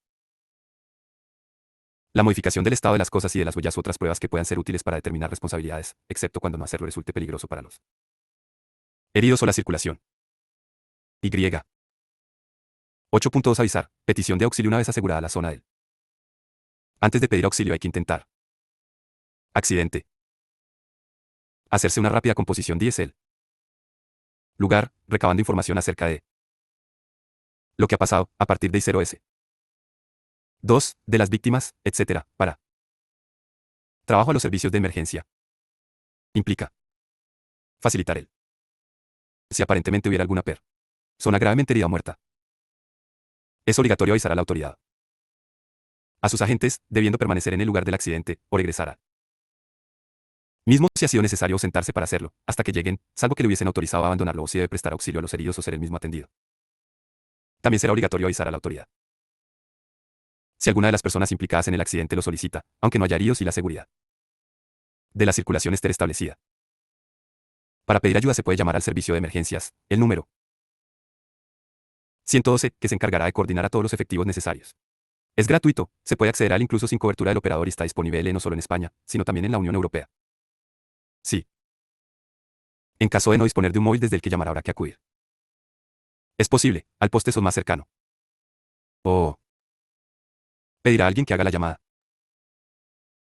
la modificación del estado de las cosas y de las huellas u otras pruebas que puedan ser útiles para determinar responsabilidades, excepto cuando no hacerlo resulte peligroso para los heridos o la circulación. Y. 8.2 Avisar. Petición de auxilio una vez asegurada la zona del. Antes de pedir auxilio hay que intentar. Accidente. Hacerse una rápida composición de el lugar, recabando información acerca de lo que ha pasado, a partir de I0S. 2. De las víctimas, etc. Para trabajo a los servicios de emergencia. Implica facilitar el. Si aparentemente hubiera alguna persona gravemente herida o muerta. Es obligatorio avisar a la autoridad. A sus agentes, debiendo permanecer en el lugar del accidente, o regresar a mismo si ha sido necesario ausentarse para hacerlo, hasta que lleguen, salvo que le hubiesen autorizado a abandonarlo o si debe prestar auxilio a los heridos o ser el mismo atendido. También será obligatorio avisar a la autoridad. Si alguna de las personas implicadas en el accidente lo solicita, aunque no haya heridos y la seguridad de la circulación esté establecida. Para pedir ayuda se puede llamar al servicio de emergencias, el número 112, que se encargará de coordinar a todos los efectivos necesarios. Es gratuito, se puede acceder a él incluso sin cobertura del operador y está disponible no solo en España, sino también en la Unión Europea. Sí. En caso de no disponer de un móvil desde el que llamar habrá que acudir. Es posible, al poste más cercano. O pedirá a alguien que haga la llamada.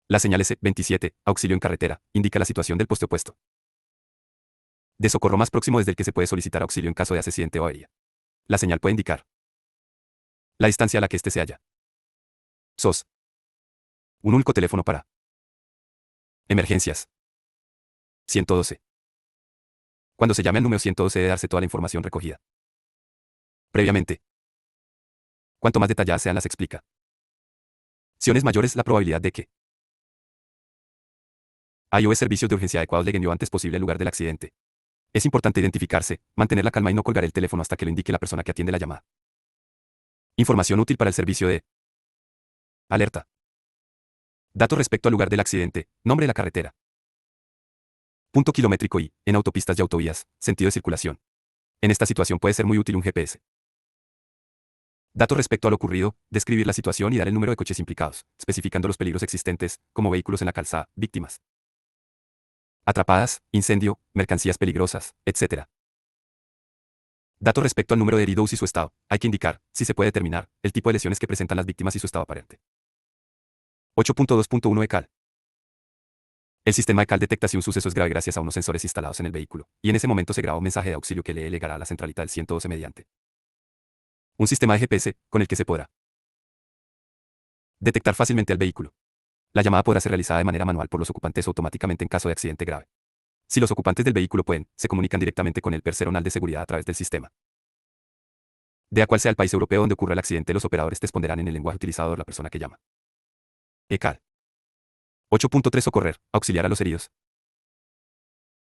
La señal S27, auxilio en carretera, indica la situación del poste opuesto. De socorro más próximo desde el que se puede solicitar auxilio en caso de accidente o avería. La señal puede indicar la distancia a la que éste se halla. SOS. Un único teléfono para emergencias. 112. Cuando se llame al número 112 debe darse toda la información recogida previamente. Cuanto más detalladas sean las explicaciones mayores la probabilidad de que haya servicios de urgencia adecuados lleguen lo antes posible al lugar del accidente. Es importante identificarse, mantener la calma y no colgar el teléfono hasta que lo indique la persona que atiende la llamada. Información útil para el servicio de alerta. Datos respecto al lugar del accidente, nombre de la carretera. Punto kilométrico y, en autopistas y autovías, sentido de circulación. En esta situación puede ser muy útil un GPS. Datos respecto a lo ocurrido, describir la situación y dar el número de coches implicados, especificando los peligros existentes, como vehículos en la calzada, víctimas atrapadas, incendio, mercancías peligrosas, etc. Datos respecto al número de heridos y su estado. Hay que indicar, si se puede determinar, el tipo de lesiones que presentan las víctimas y su estado aparente. 8.2.1 ECAL. El sistema ECAL detecta si un suceso es grave gracias a unos sensores instalados en el vehículo, y en ese momento se graba un mensaje de auxilio que le llegará a la centralita del 112 mediante un sistema de GPS, con el que se podrá detectar fácilmente al vehículo. La llamada podrá ser realizada de manera manual por los ocupantes o automáticamente en caso de accidente grave. Si los ocupantes del vehículo pueden, se comunican directamente con el personal de seguridad a través del sistema. De a cual sea el país europeo donde ocurra el accidente, los operadores responderán en el lenguaje utilizado por la persona que llama. ECAL. 8.3 Socorrer, auxiliar a los heridos.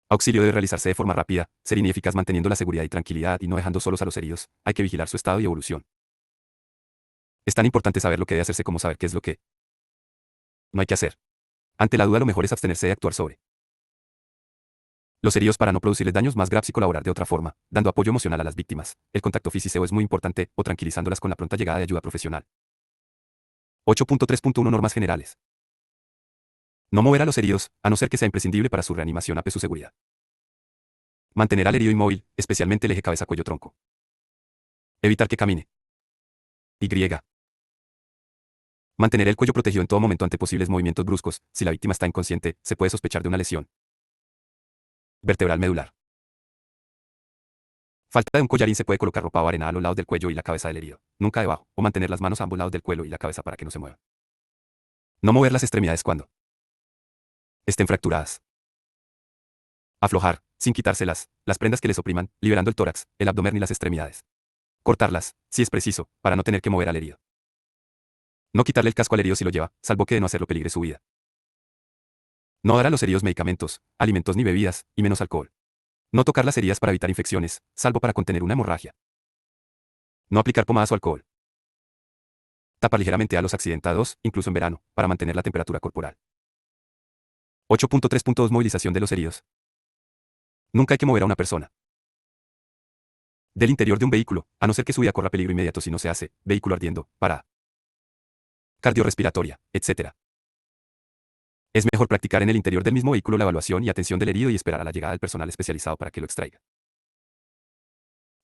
Auxilio debe realizarse de forma rápida, serena y eficaz manteniendo la seguridad y tranquilidad y no dejando solos a los heridos. Hay que vigilar su estado y evolución. Es tan importante saber lo que debe hacerse como saber qué es lo que no hay que hacer. Ante la duda lo mejor es abstenerse de actuar sobre los heridos para no producirles daños más graves y colaborar de otra forma, dando apoyo emocional a las víctimas. El contacto físico es muy importante, o tranquilizándolas con la pronta llegada de ayuda profesional. 8.3.1 Normas generales. No mover a los heridos, a no ser que sea imprescindible para su reanimación a su seguridad. Mantener al herido inmóvil, especialmente el eje cabeza-cuello-tronco. Evitar que camine. Y. Mantener el cuello protegido en todo momento ante posibles movimientos bruscos. Si la víctima está inconsciente, se puede sospechar de una lesión vertebral medular. Falta de un collarín, se puede colocar ropa o arena a los lados del cuello y la cabeza del herido, nunca debajo, o mantener las manos a ambos lados del cuello y la cabeza para que no se muevan. No mover las extremidades cuando estén fracturadas. Aflojar, sin quitárselas, las prendas que les opriman, liberando el tórax, el abdomen y las extremidades. Cortarlas, si es preciso, para no tener que mover al herido. No quitarle el casco al herido si lo lleva, salvo que de no hacerlo peligre su vida. No dar a los heridos medicamentos, alimentos ni bebidas, y menos alcohol. No tocar las heridas para evitar infecciones, salvo para contener una hemorragia. No aplicar pomadas o alcohol. Tapar ligeramente a los accidentados, incluso en verano, para mantener la temperatura corporal. 8.3.2 Movilización de los heridos. Nunca hay que mover a una persona del interior de un vehículo, a no ser que su vida corra peligro inmediato. Si no se hace, vehículo ardiendo, parada cardiorrespiratoria, etc. Es mejor practicar en el interior del mismo vehículo la evaluación y atención del herido y esperar a la llegada del personal especializado para que lo extraiga.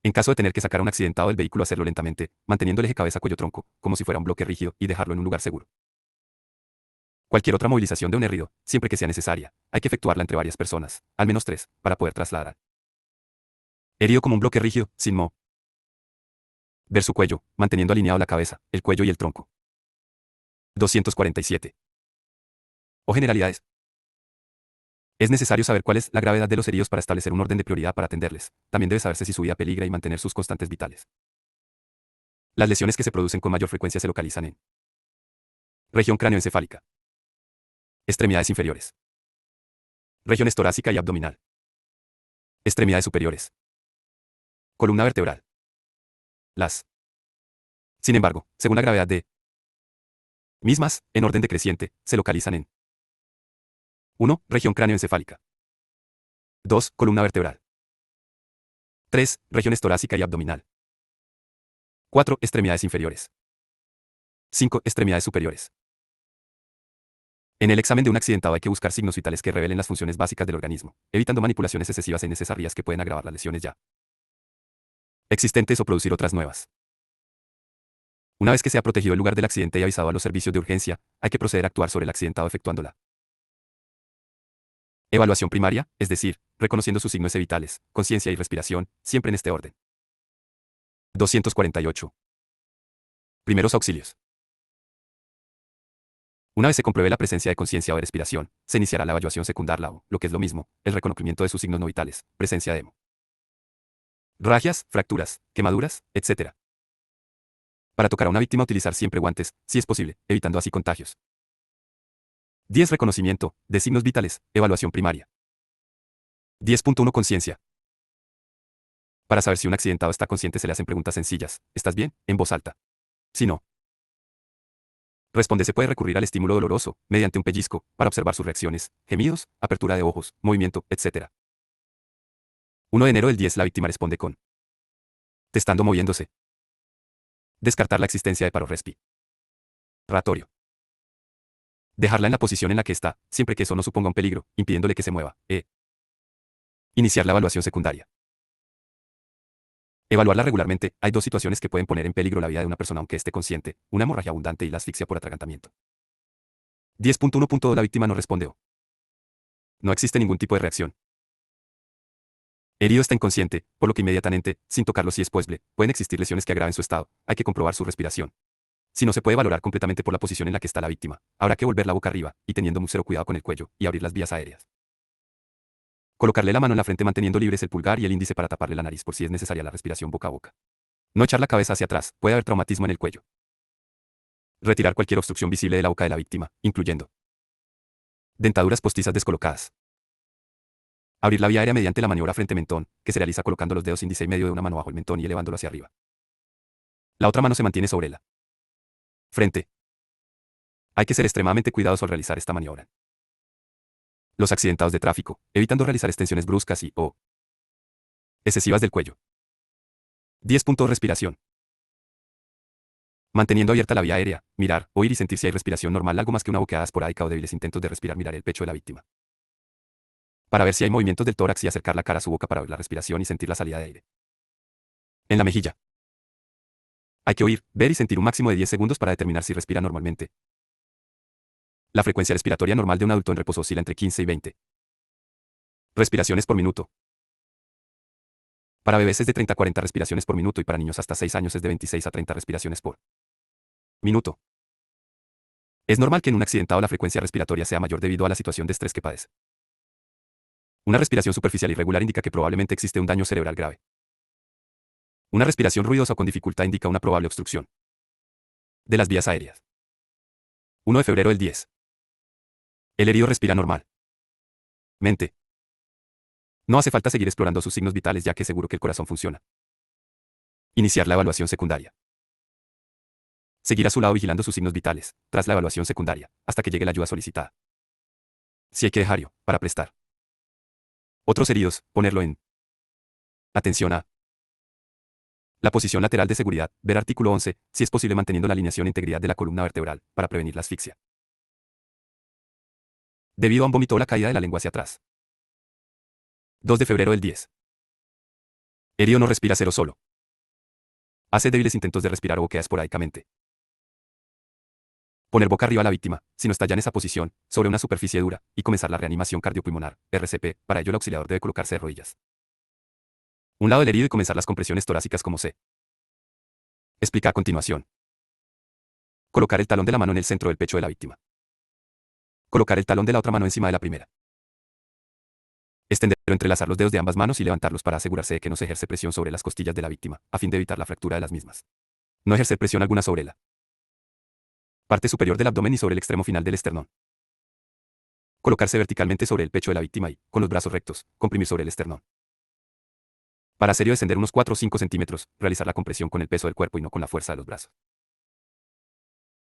En caso de tener que sacar a un accidentado del vehículo, hacerlo lentamente, manteniendo el eje cabeza-cuello-tronco, como si fuera un bloque rígido, y dejarlo en un lugar seguro. Cualquier otra movilización de un herido, siempre que sea necesaria, hay que efectuarla entre varias personas, al menos 3, para poder trasladar al herido como un bloque rígido, sin mover su cuello, manteniendo alineado la cabeza, el cuello y el tronco. 247. O generalidades. Es necesario saber cuál es la gravedad de los heridos para establecer un orden de prioridad para atenderles. También debe saberse si su vida peligra y mantener sus constantes vitales. Las lesiones que se producen con mayor frecuencia se localizan en región cráneoencefálica, extremidades inferiores, regiones torácica y abdominal, extremidades superiores, columna vertebral. Sin embargo, según la gravedad de mismas, en orden decreciente, se localizan en 1. Región cráneoencefálica. 2. Columna vertebral. 3. Regiones torácica y abdominal. 4. Extremidades inferiores. 5. Extremidades superiores. En el examen de un accidentado hay que buscar signos vitales que revelen las funciones básicas del organismo, evitando manipulaciones excesivas e innecesarias que pueden agravar las lesiones ya existentes o producir otras nuevas. Una vez que se ha protegido el lugar del accidente y avisado a los servicios de urgencia, hay que proceder a actuar sobre el accidentado efectuándola. Evaluación primaria, es decir, reconociendo sus signos vitales, conciencia y respiración, siempre en este orden. 248. Primeros auxilios. Una vez se compruebe la presencia de conciencia o de respiración, se iniciará la evaluación secundaria o, lo que es lo mismo, el reconocimiento de sus signos no vitales, presencia de ragias, fracturas, quemaduras, etc. Para tocar a una víctima utilizar siempre guantes, si es posible, evitando así contagios. 10. Reconocimiento de signos vitales, evaluación primaria. 10.1. Conciencia. Para saber si un accidentado está consciente se le hacen preguntas sencillas. ¿Estás bien? En voz alta. Si no responde, se puede recurrir al estímulo doloroso, mediante un pellizco, para observar sus reacciones, gemidos, apertura de ojos, movimiento, etc. 1 de enero del 10 la víctima responde con testando moviéndose. Descartar la existencia de paro respiratorio. Dejarla en la posición en la que está, siempre que eso no suponga un peligro, impidiéndole que se mueva. Iniciar la evaluación secundaria. Evaluarla regularmente. Hay dos situaciones que pueden poner en peligro la vida de una persona aunque esté consciente: una hemorragia abundante y la asfixia por atragantamiento. 10.1. La víctima no responde. No existe ningún tipo de reacción. Herido está inconsciente, por lo que inmediatamente, sin tocarlo si es posible, pueden existir lesiones que agraven su estado. Hay que comprobar su respiración. Si no se puede valorar completamente por la posición en la que está la víctima, habrá que volver la boca arriba, y teniendo mucho cuidado con el cuello, y abrir las vías aéreas. Colocarle la mano en la frente manteniendo libres el pulgar y el índice para taparle la nariz por si es necesaria la respiración boca a boca. No echar la cabeza hacia atrás, puede haber traumatismo en el cuello. Retirar cualquier obstrucción visible de la boca de la víctima, incluyendo dentaduras postizas descolocadas. Abrir la vía aérea mediante la maniobra frente-mentón, que se realiza colocando los dedos índice y medio de una mano bajo el mentón y elevándolo hacia arriba. La otra mano se mantiene sobre la frente. Hay que ser extremadamente cuidadoso al realizar esta maniobra. Los accidentados de tráfico, evitando realizar extensiones bruscas y o excesivas del cuello. 10. Respiración. Manteniendo abierta la vía aérea, mirar, oír y sentir si hay respiración normal, algo más que una boqueada esporádica o débiles intentos de respirar. Mirar el pecho de la víctima para ver si hay movimientos del tórax y acercar la cara a su boca para oír la respiración y sentir la salida de aire. En la mejilla. Hay que oír, ver y sentir un máximo de 10 segundos para determinar si respira normalmente. La frecuencia respiratoria normal de un adulto en reposo oscila entre 15 y 20 respiraciones por minuto. Para bebés es de 30 a 40 respiraciones por minuto y para niños hasta 6 años es de 26 a 30 respiraciones por minuto. Es normal que en un accidentado la frecuencia respiratoria sea mayor debido a la situación de estrés que padece. Una respiración superficial irregular indica que probablemente existe un daño cerebral grave. Una respiración ruidosa o con dificultad indica una probable obstrucción de las vías aéreas. 1 de febrero del 10. El herido respira normal. Mente. No hace falta seguir explorando sus signos vitales ya que es seguro que el corazón funciona. Iniciar la evaluación secundaria. Seguir a su lado vigilando sus signos vitales, tras la evaluación secundaria, hasta que llegue la ayuda solicitada. Si hay que dejarlo, para prestar otros heridos, ponerlo en atención a la posición lateral de seguridad, ver artículo 11, si es posible manteniendo la alineación e integridad de la columna vertebral, para prevenir la asfixia. Debido a un vómito o la caída de la lengua hacia atrás. 2 de febrero del 10. Herido no respira cero solo. Hace débiles intentos de respirar o boquea esporádicamente. Poner boca arriba a la víctima, si no está ya en esa posición, sobre una superficie dura, y comenzar la reanimación cardiopulmonar, RCP, para ello el auxiliador debe colocarse de rodillas. Un lado del herido y comenzar las compresiones torácicas como se explica a continuación. Colocar el talón de la mano en el centro del pecho de la víctima. Colocar el talón de la otra mano encima de la primera. Extender o entrelazar los dedos de ambas manos y levantarlos para asegurarse de que no se ejerce presión sobre las costillas de la víctima, a fin de evitar la fractura de las mismas. No ejercer presión alguna sobre la parte superior del abdomen y sobre el extremo final del esternón. Colocarse verticalmente sobre el pecho de la víctima y, con los brazos rectos, comprimir sobre el esternón. Para hacer descender unos 4 o 5 centímetros, realizar la compresión con el peso del cuerpo y no con la fuerza de los brazos.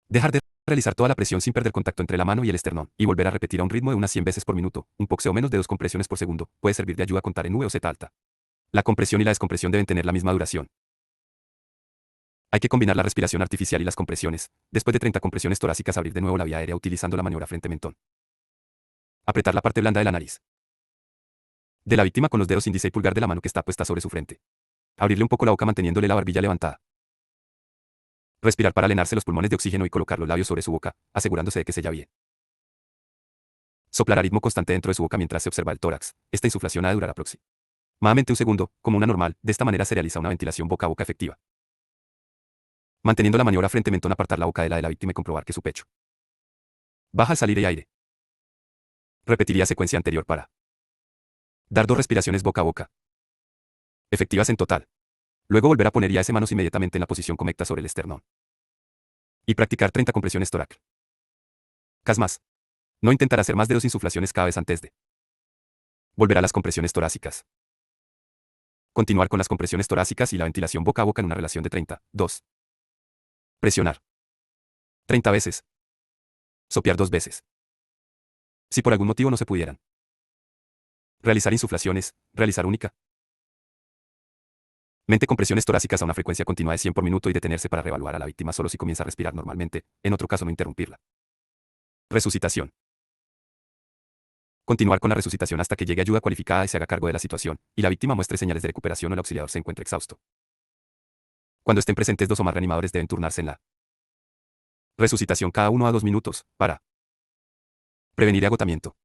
Dejar de realizar toda la presión sin perder contacto entre la mano y el esternón, y volver a repetir a un ritmo de unas 100 veces por minuto, un poco o menos de 2 compresiones por segundo, puede servir de ayuda a contar en V o Z alta. La compresión y la descompresión deben tener la misma duración. Hay que combinar la respiración artificial y las compresiones. Después de 30 compresiones torácicas, abrir de nuevo la vía aérea utilizando la maniobra frente-mentón. Apretar la parte blanda de la nariz de la víctima con los dedos índice y pulgar de la mano que está puesta sobre su frente. Abrirle un poco la boca manteniéndole la barbilla levantada. Respirar para llenarse los pulmones de oxígeno y colocar los labios sobre su boca, asegurándose de que sella bien. Soplar a ritmo constante dentro de su boca mientras se observa el tórax. Esta insuflación ha de durar aproximadamente un segundo, como una normal. De esta manera se realiza una ventilación boca a boca efectiva. Manteniendo la maniobra frente mentón, apartar la boca de la víctima y comprobar que su pecho baja al salir el aire. Repetiría secuencia anterior para dar 2 respiraciones boca a boca, efectivas en total. Luego volver a poner ya ese manos inmediatamente en la posición conecta sobre el esternón. Y practicar 30 compresiones torácicas más. No intentar hacer más de 2 insuflaciones cada vez antes de volver a las compresiones torácicas. Continuar con las compresiones torácicas y la ventilación boca a boca en una relación de 30. 2. Presionar 30 veces. Sopear 2 veces. Si por algún motivo no se pudieran realizar insuflaciones, realizar única mente compresiones torácicas a una frecuencia continua de 100 por minuto y detenerse para reevaluar a la víctima solo si comienza a respirar normalmente, en otro caso no interrumpirla. Resucitación. Continuar con la resucitación hasta que llegue ayuda cualificada y se haga cargo de la situación, y la víctima muestre señales de recuperación o el auxiliador se encuentre exhausto. Cuando estén presentes 2 o más reanimadores deben turnarse en la resucitación cada 1 a 2 minutos, para prevenir agotamiento.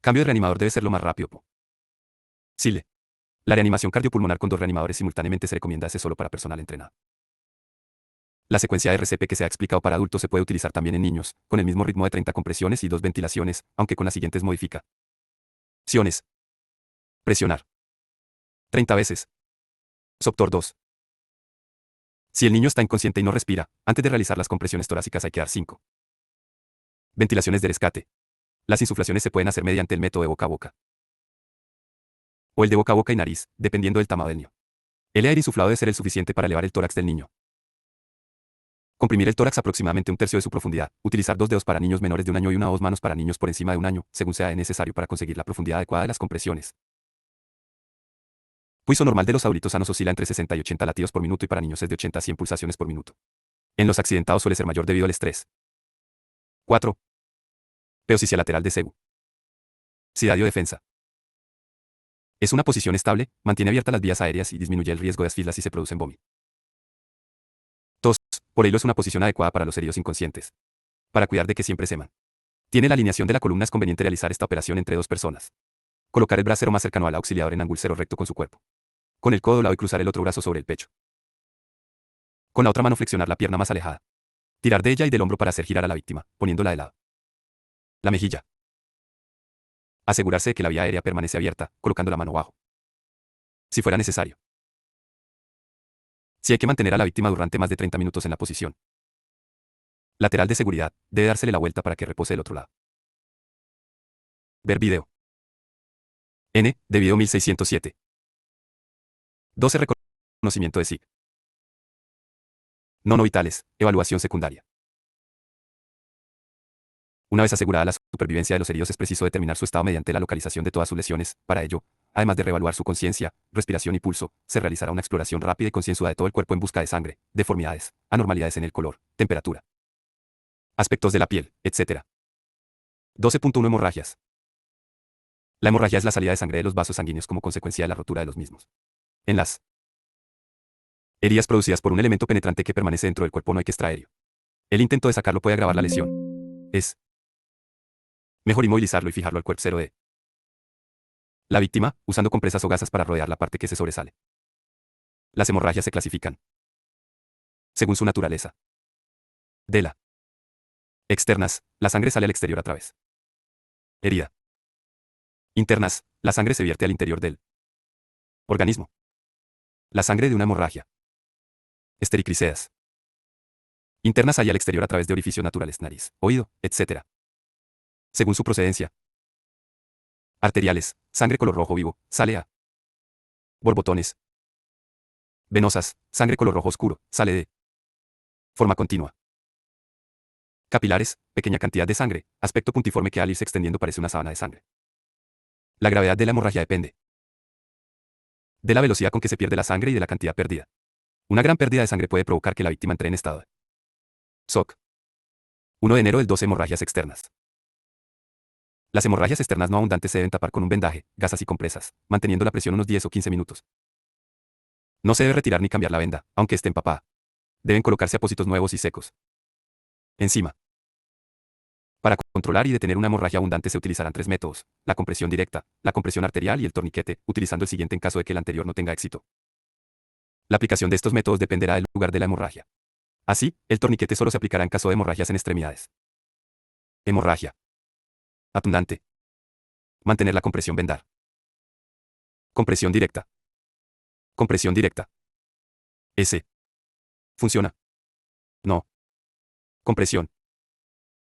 Cambio de reanimador debe ser lo más rápido posible. La reanimación cardiopulmonar con 2 reanimadores simultáneamente se recomienda hacer solo para personal entrenado. La secuencia de RCP que se ha explicado para adultos se puede utilizar también en niños, con el mismo ritmo de 30 compresiones y 2 ventilaciones, aunque con las siguientes modificaciones. Presionar 30 veces. Soptor 2. Si el niño está inconsciente y no respira, antes de realizar las compresiones torácicas hay que dar 5 ventilaciones de rescate. Las insuflaciones se pueden hacer mediante el método de boca a boca o el de boca a boca y nariz, dependiendo del tamaño del niño. El aire insuflado debe ser el suficiente para elevar el tórax del niño. Comprimir el tórax aproximadamente 1/3 de su profundidad. Utilizar 2 dedos para niños menores de 1 año y 1 o 2 manos para niños por encima de 1 año, según sea necesario para conseguir la profundidad adecuada de las compresiones. Pulso normal de los adultos sanos oscila entre 60 y 80 latidos por minuto y para niños es de 80 a 100 pulsaciones por minuto. En los accidentados suele ser mayor debido al estrés. 4. Peosicia lateral de seguridad o defensa. Es una posición estable, mantiene abiertas las vías aéreas y disminuye el riesgo de asfixias si se producen vómitos. Por ello es una posición adecuada para los heridos inconscientes. Para cuidar de que siempre se mantiene la alineación de la columna es conveniente realizar esta operación entre 2 personas. Colocar el bracero más cercano al auxiliador en ángulo cero recto con su cuerpo. Con el codo doblado y cruzar el otro brazo sobre el pecho. Con la otra mano flexionar la pierna más alejada. Tirar de ella y del hombro para hacer girar a la víctima, poniéndola de lado. La mejilla. Asegurarse de que la vía aérea permanece abierta, colocando la mano abajo. Si fuera necesario. Si hay que mantener a la víctima durante más de 30 minutos en la posición lateral de seguridad, debe dársele la vuelta para que repose del otro lado. Ver video. N, de video 1607. 12. Reconocimiento de SIG. No vitales, evaluación secundaria. Una vez asegurada la supervivencia de los heridos es preciso determinar su estado mediante la localización de todas sus lesiones. Para ello, además de reevaluar su conciencia, respiración y pulso, se realizará una exploración rápida y concienzuda de todo el cuerpo en busca de sangre, deformidades, anormalidades en el color, temperatura, aspectos de la piel, etc. 12.1 Hemorragias. La hemorragia es la salida de sangre de los vasos sanguíneos como consecuencia de la rotura de los mismos. En las heridas producidas por un elemento penetrante que permanece dentro del cuerpo no hay que extraerlo. El intento de sacarlo puede agravar la lesión. Es mejor inmovilizarlo y fijarlo al cuerpo cero de la víctima, usando compresas o gasas para rodear la parte que se sobresale. Las hemorragias se clasifican según su naturaleza. De la externas, la sangre sale al exterior a través herida. Internas, la sangre se vierte al interior del organismo. La sangre de una hemorragia. Estericliceas. Internas sale al exterior a través de orificios naturales, nariz, oído, etc. Según su procedencia. Arteriales, sangre color rojo vivo, sale a borbotones. Venosas, sangre color rojo oscuro, sale de forma continua. Capilares, pequeña cantidad de sangre, aspecto puntiforme que al irse extendiendo parece una sábana de sangre. La gravedad de la hemorragia depende de la velocidad con que se pierde la sangre y de la cantidad perdida. Una gran pérdida de sangre puede provocar que la víctima entre en estado de shock. 1 de enero del 12 hemorragias externas. Las hemorragias externas no abundantes se deben tapar con un vendaje, gasas y compresas, manteniendo la presión unos 10 o 15 minutos. No se debe retirar ni cambiar la venda, aunque esté empapada. Deben colocarse apósitos nuevos y secos. Encima. Para controlar y detener una hemorragia abundante se utilizarán tres métodos: la compresión directa, la compresión arterial y el torniquete, utilizando el siguiente en caso de que el anterior no tenga éxito. La aplicación de estos métodos dependerá del lugar de la hemorragia. Así, el torniquete solo se aplicará en caso de hemorragias en extremidades. Hemorragia abundante. Mantener la compresión vendar. Compresión directa. Compresión directa. S. Funciona. No. Compresión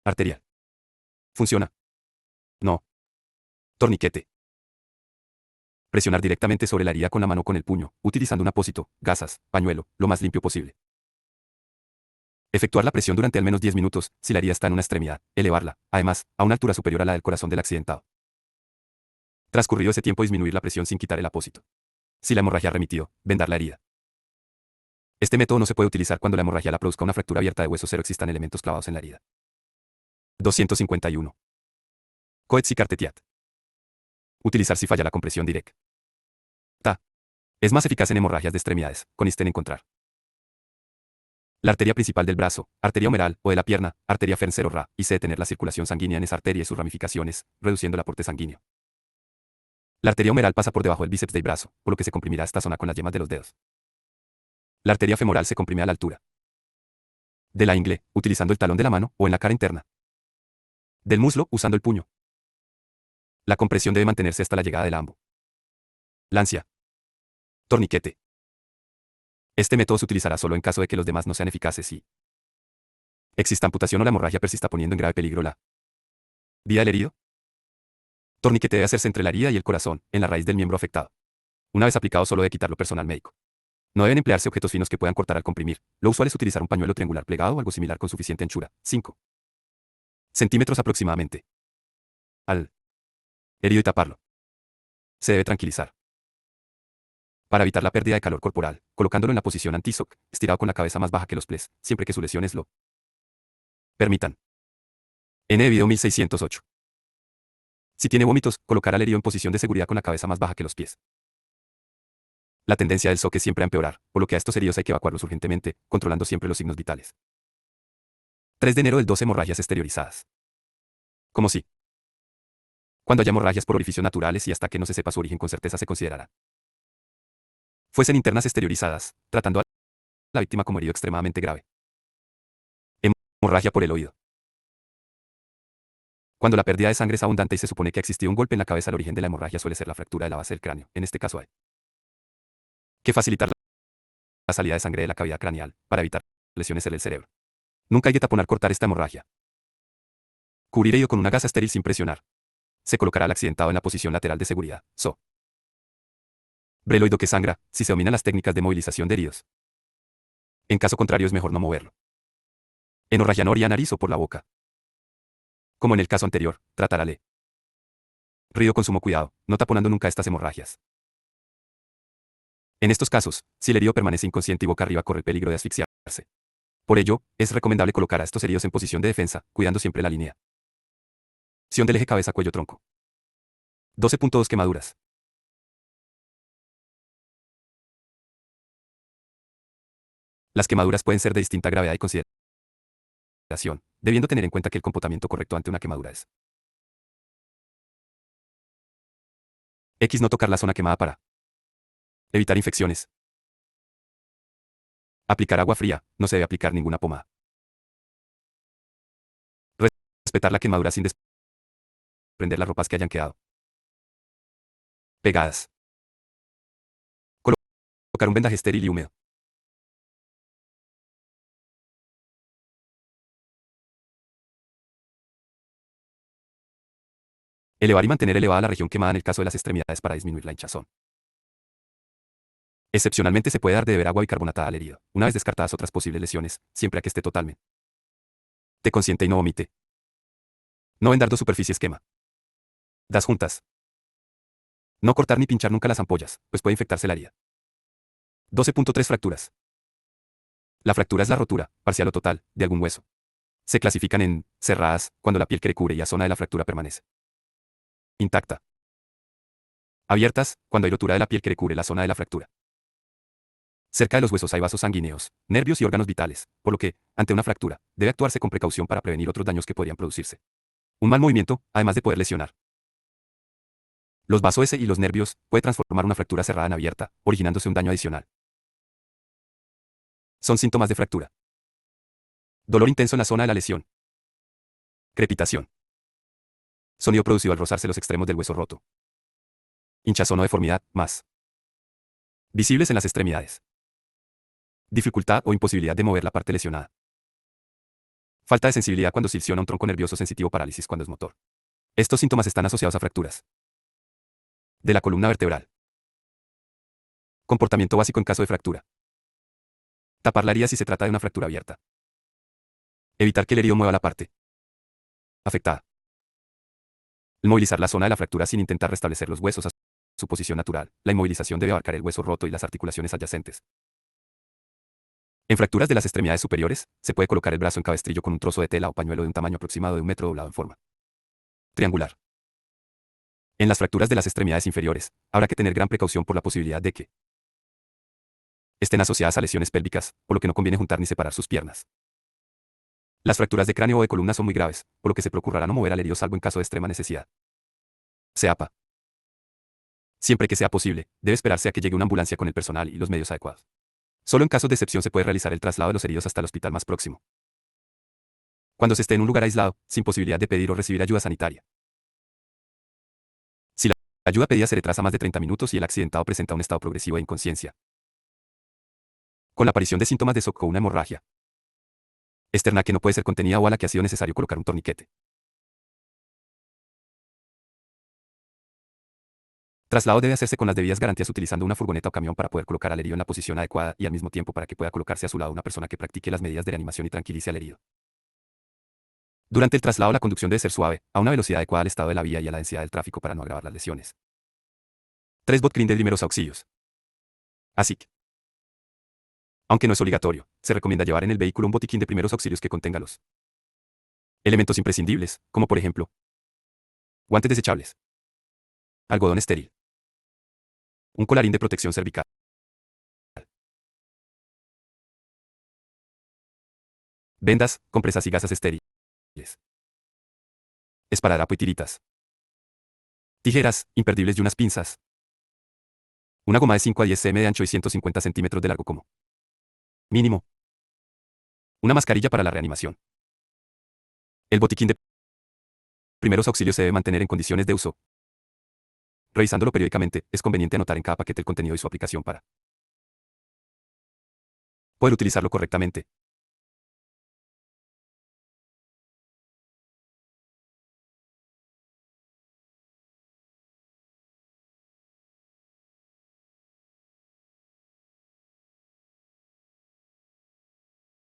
arterial. Funciona. No. Torniquete. Presionar directamente sobre la herida con la mano o con el puño, utilizando un apósito, gasas, pañuelo, lo más limpio posible. Efectuar la presión durante al menos 10 minutos, si la herida está en una extremidad, elevarla, además, a una altura superior a la del corazón del accidentado. Transcurrido ese tiempo, disminuir la presión sin quitar el apósito. Si la hemorragia ha remitido, vendar la herida. Este método no se puede utilizar cuando la hemorragia la produzca una fractura abierta de hueso o existan elementos clavados en la herida. 251. Coets y Cartetiat. Utilizar si falla la compresión directa. Es más eficaz en hemorragias de extremidades, consiste en encontrar la arteria principal del brazo, arteria humeral, o de la pierna, arteria fencero-ra, y se detener la circulación sanguínea en esa arteria y sus ramificaciones, reduciendo el aporte sanguíneo. La arteria humeral pasa por debajo del bíceps del brazo, por lo que se comprimirá esta zona con las yemas de los dedos. La arteria femoral se comprime a la altura de la ingle, utilizando el talón de la mano, o en la cara interna del muslo, usando el puño. La compresión debe mantenerse hasta la llegada del ambo. Lancia. Torniquete. Este método se utilizará solo en caso de que los demás no sean eficaces y exista amputación o la hemorragia persista poniendo en grave peligro la vida del herido. Torniquete debe hacerse entre la herida y el corazón, en la raíz del miembro afectado. Una vez aplicado, solo debe quitarlo personal médico. No deben emplearse objetos finos que puedan cortar al comprimir. Lo usual es utilizar un pañuelo triangular plegado o algo similar con suficiente anchura, 5 centímetros aproximadamente, al herido y taparlo. Se debe tranquilizar. Para evitar la pérdida de calor corporal, colocándolo en la posición anti-shock, estirado con la cabeza más baja que los pies, siempre que sus lesiones lo permitan. N video 1608. Si tiene vómitos, colocar al herido en posición de seguridad con la cabeza más baja que los pies. La tendencia del shock es siempre a empeorar, por lo que a estos heridos hay que evacuarlos urgentemente, controlando siempre los signos vitales. 3 de enero del 12. Hemorragias exteriorizadas. Como si, cuando haya hemorragias por orificios naturales y hasta que no se sepa su origen con certeza, se considerará fuesen internas exteriorizadas, tratando a la víctima como herido extremadamente grave. Hemorragia por el oído. Cuando la pérdida de sangre es abundante y se supone que ha existido un golpe en la cabeza, el origen de la hemorragia suele ser la fractura de la base del cráneo. En este caso hay que facilitar la salida de sangre de la cavidad craneal, para evitar lesiones en el cerebro. Nunca hay que taponar cortar esta hemorragia. Cubrir ello con una gasa estéril sin presionar. Se colocará al accidentado en la posición lateral de seguridad, sobre el oído que sangra, si se dominan las técnicas de movilización de heridos. En caso contrario es mejor no moverlo. Hemorragia no orilla nariz o por la boca. Como en el caso anterior, tratarale río con sumo cuidado, no taponando nunca estas hemorragias. En estos casos, si el herido permanece inconsciente y boca arriba, corre el peligro de asfixiarse. Por ello, es recomendable colocar a estos heridos en posición de defensa, cuidando siempre la línea del eje cabeza-cuello-tronco. 12.2 Quemaduras. Las quemaduras pueden ser de distinta gravedad y consideración, debiendo tener en cuenta que el comportamiento correcto ante una quemadura es X. No tocar la zona quemada para evitar infecciones. Aplicar agua fría, no se debe aplicar ninguna pomada. Respetar la quemadura sin desprender las ropas que hayan quedado pegadas. Colocar un vendaje estéril y húmedo. Elevar y mantener elevada la región quemada en el caso de las extremidades para disminuir la hinchazón. Excepcionalmente se puede dar de beber agua bicarbonatada al herido, una vez descartadas otras posibles lesiones, siempre a que esté totalmente consciente y no vomite. No vendar dos superficies quema das juntas. No cortar ni pinchar nunca las ampollas, pues puede infectarse la herida. 12.3 Fracturas. La fractura es la rotura, parcial o total, de algún hueso. Se clasifican en cerradas, cuando la piel que recubre y la zona de la fractura permanece intacta. Abiertas, cuando hay rotura de la piel que recubre la zona de la fractura. Cerca de los huesos hay vasos sanguíneos, nervios y órganos vitales, por lo que, ante una fractura, debe actuarse con precaución para prevenir otros daños que podrían producirse. Un mal movimiento, además de poder lesionar los vasos y los nervios, puede transformar una fractura cerrada en abierta, originándose un daño adicional. Son síntomas de fractura. Dolor intenso en la zona de la lesión. Crepitación. Sonido producido al rozarse los extremos del hueso roto. Hinchazón o deformidad, más. Visibles en las extremidades. Dificultad o imposibilidad de mover la parte lesionada. Falta de sensibilidad cuando se lesiona un tronco nervioso sensitivo, parálisis cuando es motor. Estos síntomas están asociados a fracturas de la columna vertebral. Comportamiento básico en caso de fractura. Tapar la herida si se trata de una fractura abierta. Evitar que el herido mueva la parte afectada. Inmovilizar la zona de la fractura sin intentar restablecer los huesos a su posición natural. La inmovilización debe abarcar el hueso roto y las articulaciones adyacentes. En fracturas de las extremidades superiores, se puede colocar el brazo en cabestrillo con un trozo de tela o pañuelo de un tamaño aproximado de 1 metro doblado en forma triangular. En las fracturas de las extremidades inferiores, habrá que tener gran precaución por la posibilidad de que estén asociadas a lesiones pélvicas, por lo que no conviene juntar ni separar sus piernas. Las fracturas de cráneo o de columna son muy graves, por lo que se procurará no mover al herido salvo en caso de extrema necesidad. SEAPA. Siempre que sea posible, debe esperarse a que llegue una ambulancia con el personal y los medios adecuados. Solo en casos de excepción se puede realizar el traslado de los heridos hasta el hospital más próximo. Cuando se esté en un lugar aislado, sin posibilidad de pedir o recibir ayuda sanitaria. Si la ayuda pedida se retrasa más de 30 minutos y el accidentado presenta un estado progresivo de inconsciencia, con la aparición de síntomas de shock o una hemorragia externa que no puede ser contenida o a la que ha sido necesario colocar un torniquete. Traslado debe hacerse con las debidas garantías utilizando una furgoneta o camión para poder colocar al herido en la posición adecuada y al mismo tiempo para que pueda colocarse a su lado una persona que practique las medidas de reanimación y tranquilice al herido. Durante el traslado la conducción debe ser suave, a una velocidad adecuada al estado de la vía y a la densidad del tráfico para no agravar las lesiones. 3 Botiquín de primeros auxilios. ASIC. Aunque no es obligatorio, se recomienda llevar en el vehículo un botiquín de primeros auxilios que contenga los elementos imprescindibles, como por ejemplo, guantes desechables, algodón estéril, un colarín de protección cervical, vendas, compresas y gasas estériles, esparadrapo y tiritas, tijeras, imperdibles y unas pinzas, una goma de 5 a 10 cm de ancho y 150 centímetros de largo como mínimo, una mascarilla para la reanimación. El botiquín de primeros auxilios se debe mantener en condiciones de uso. Revisándolo periódicamente, es conveniente anotar en cada paquete el contenido y su aplicación para poder utilizarlo correctamente.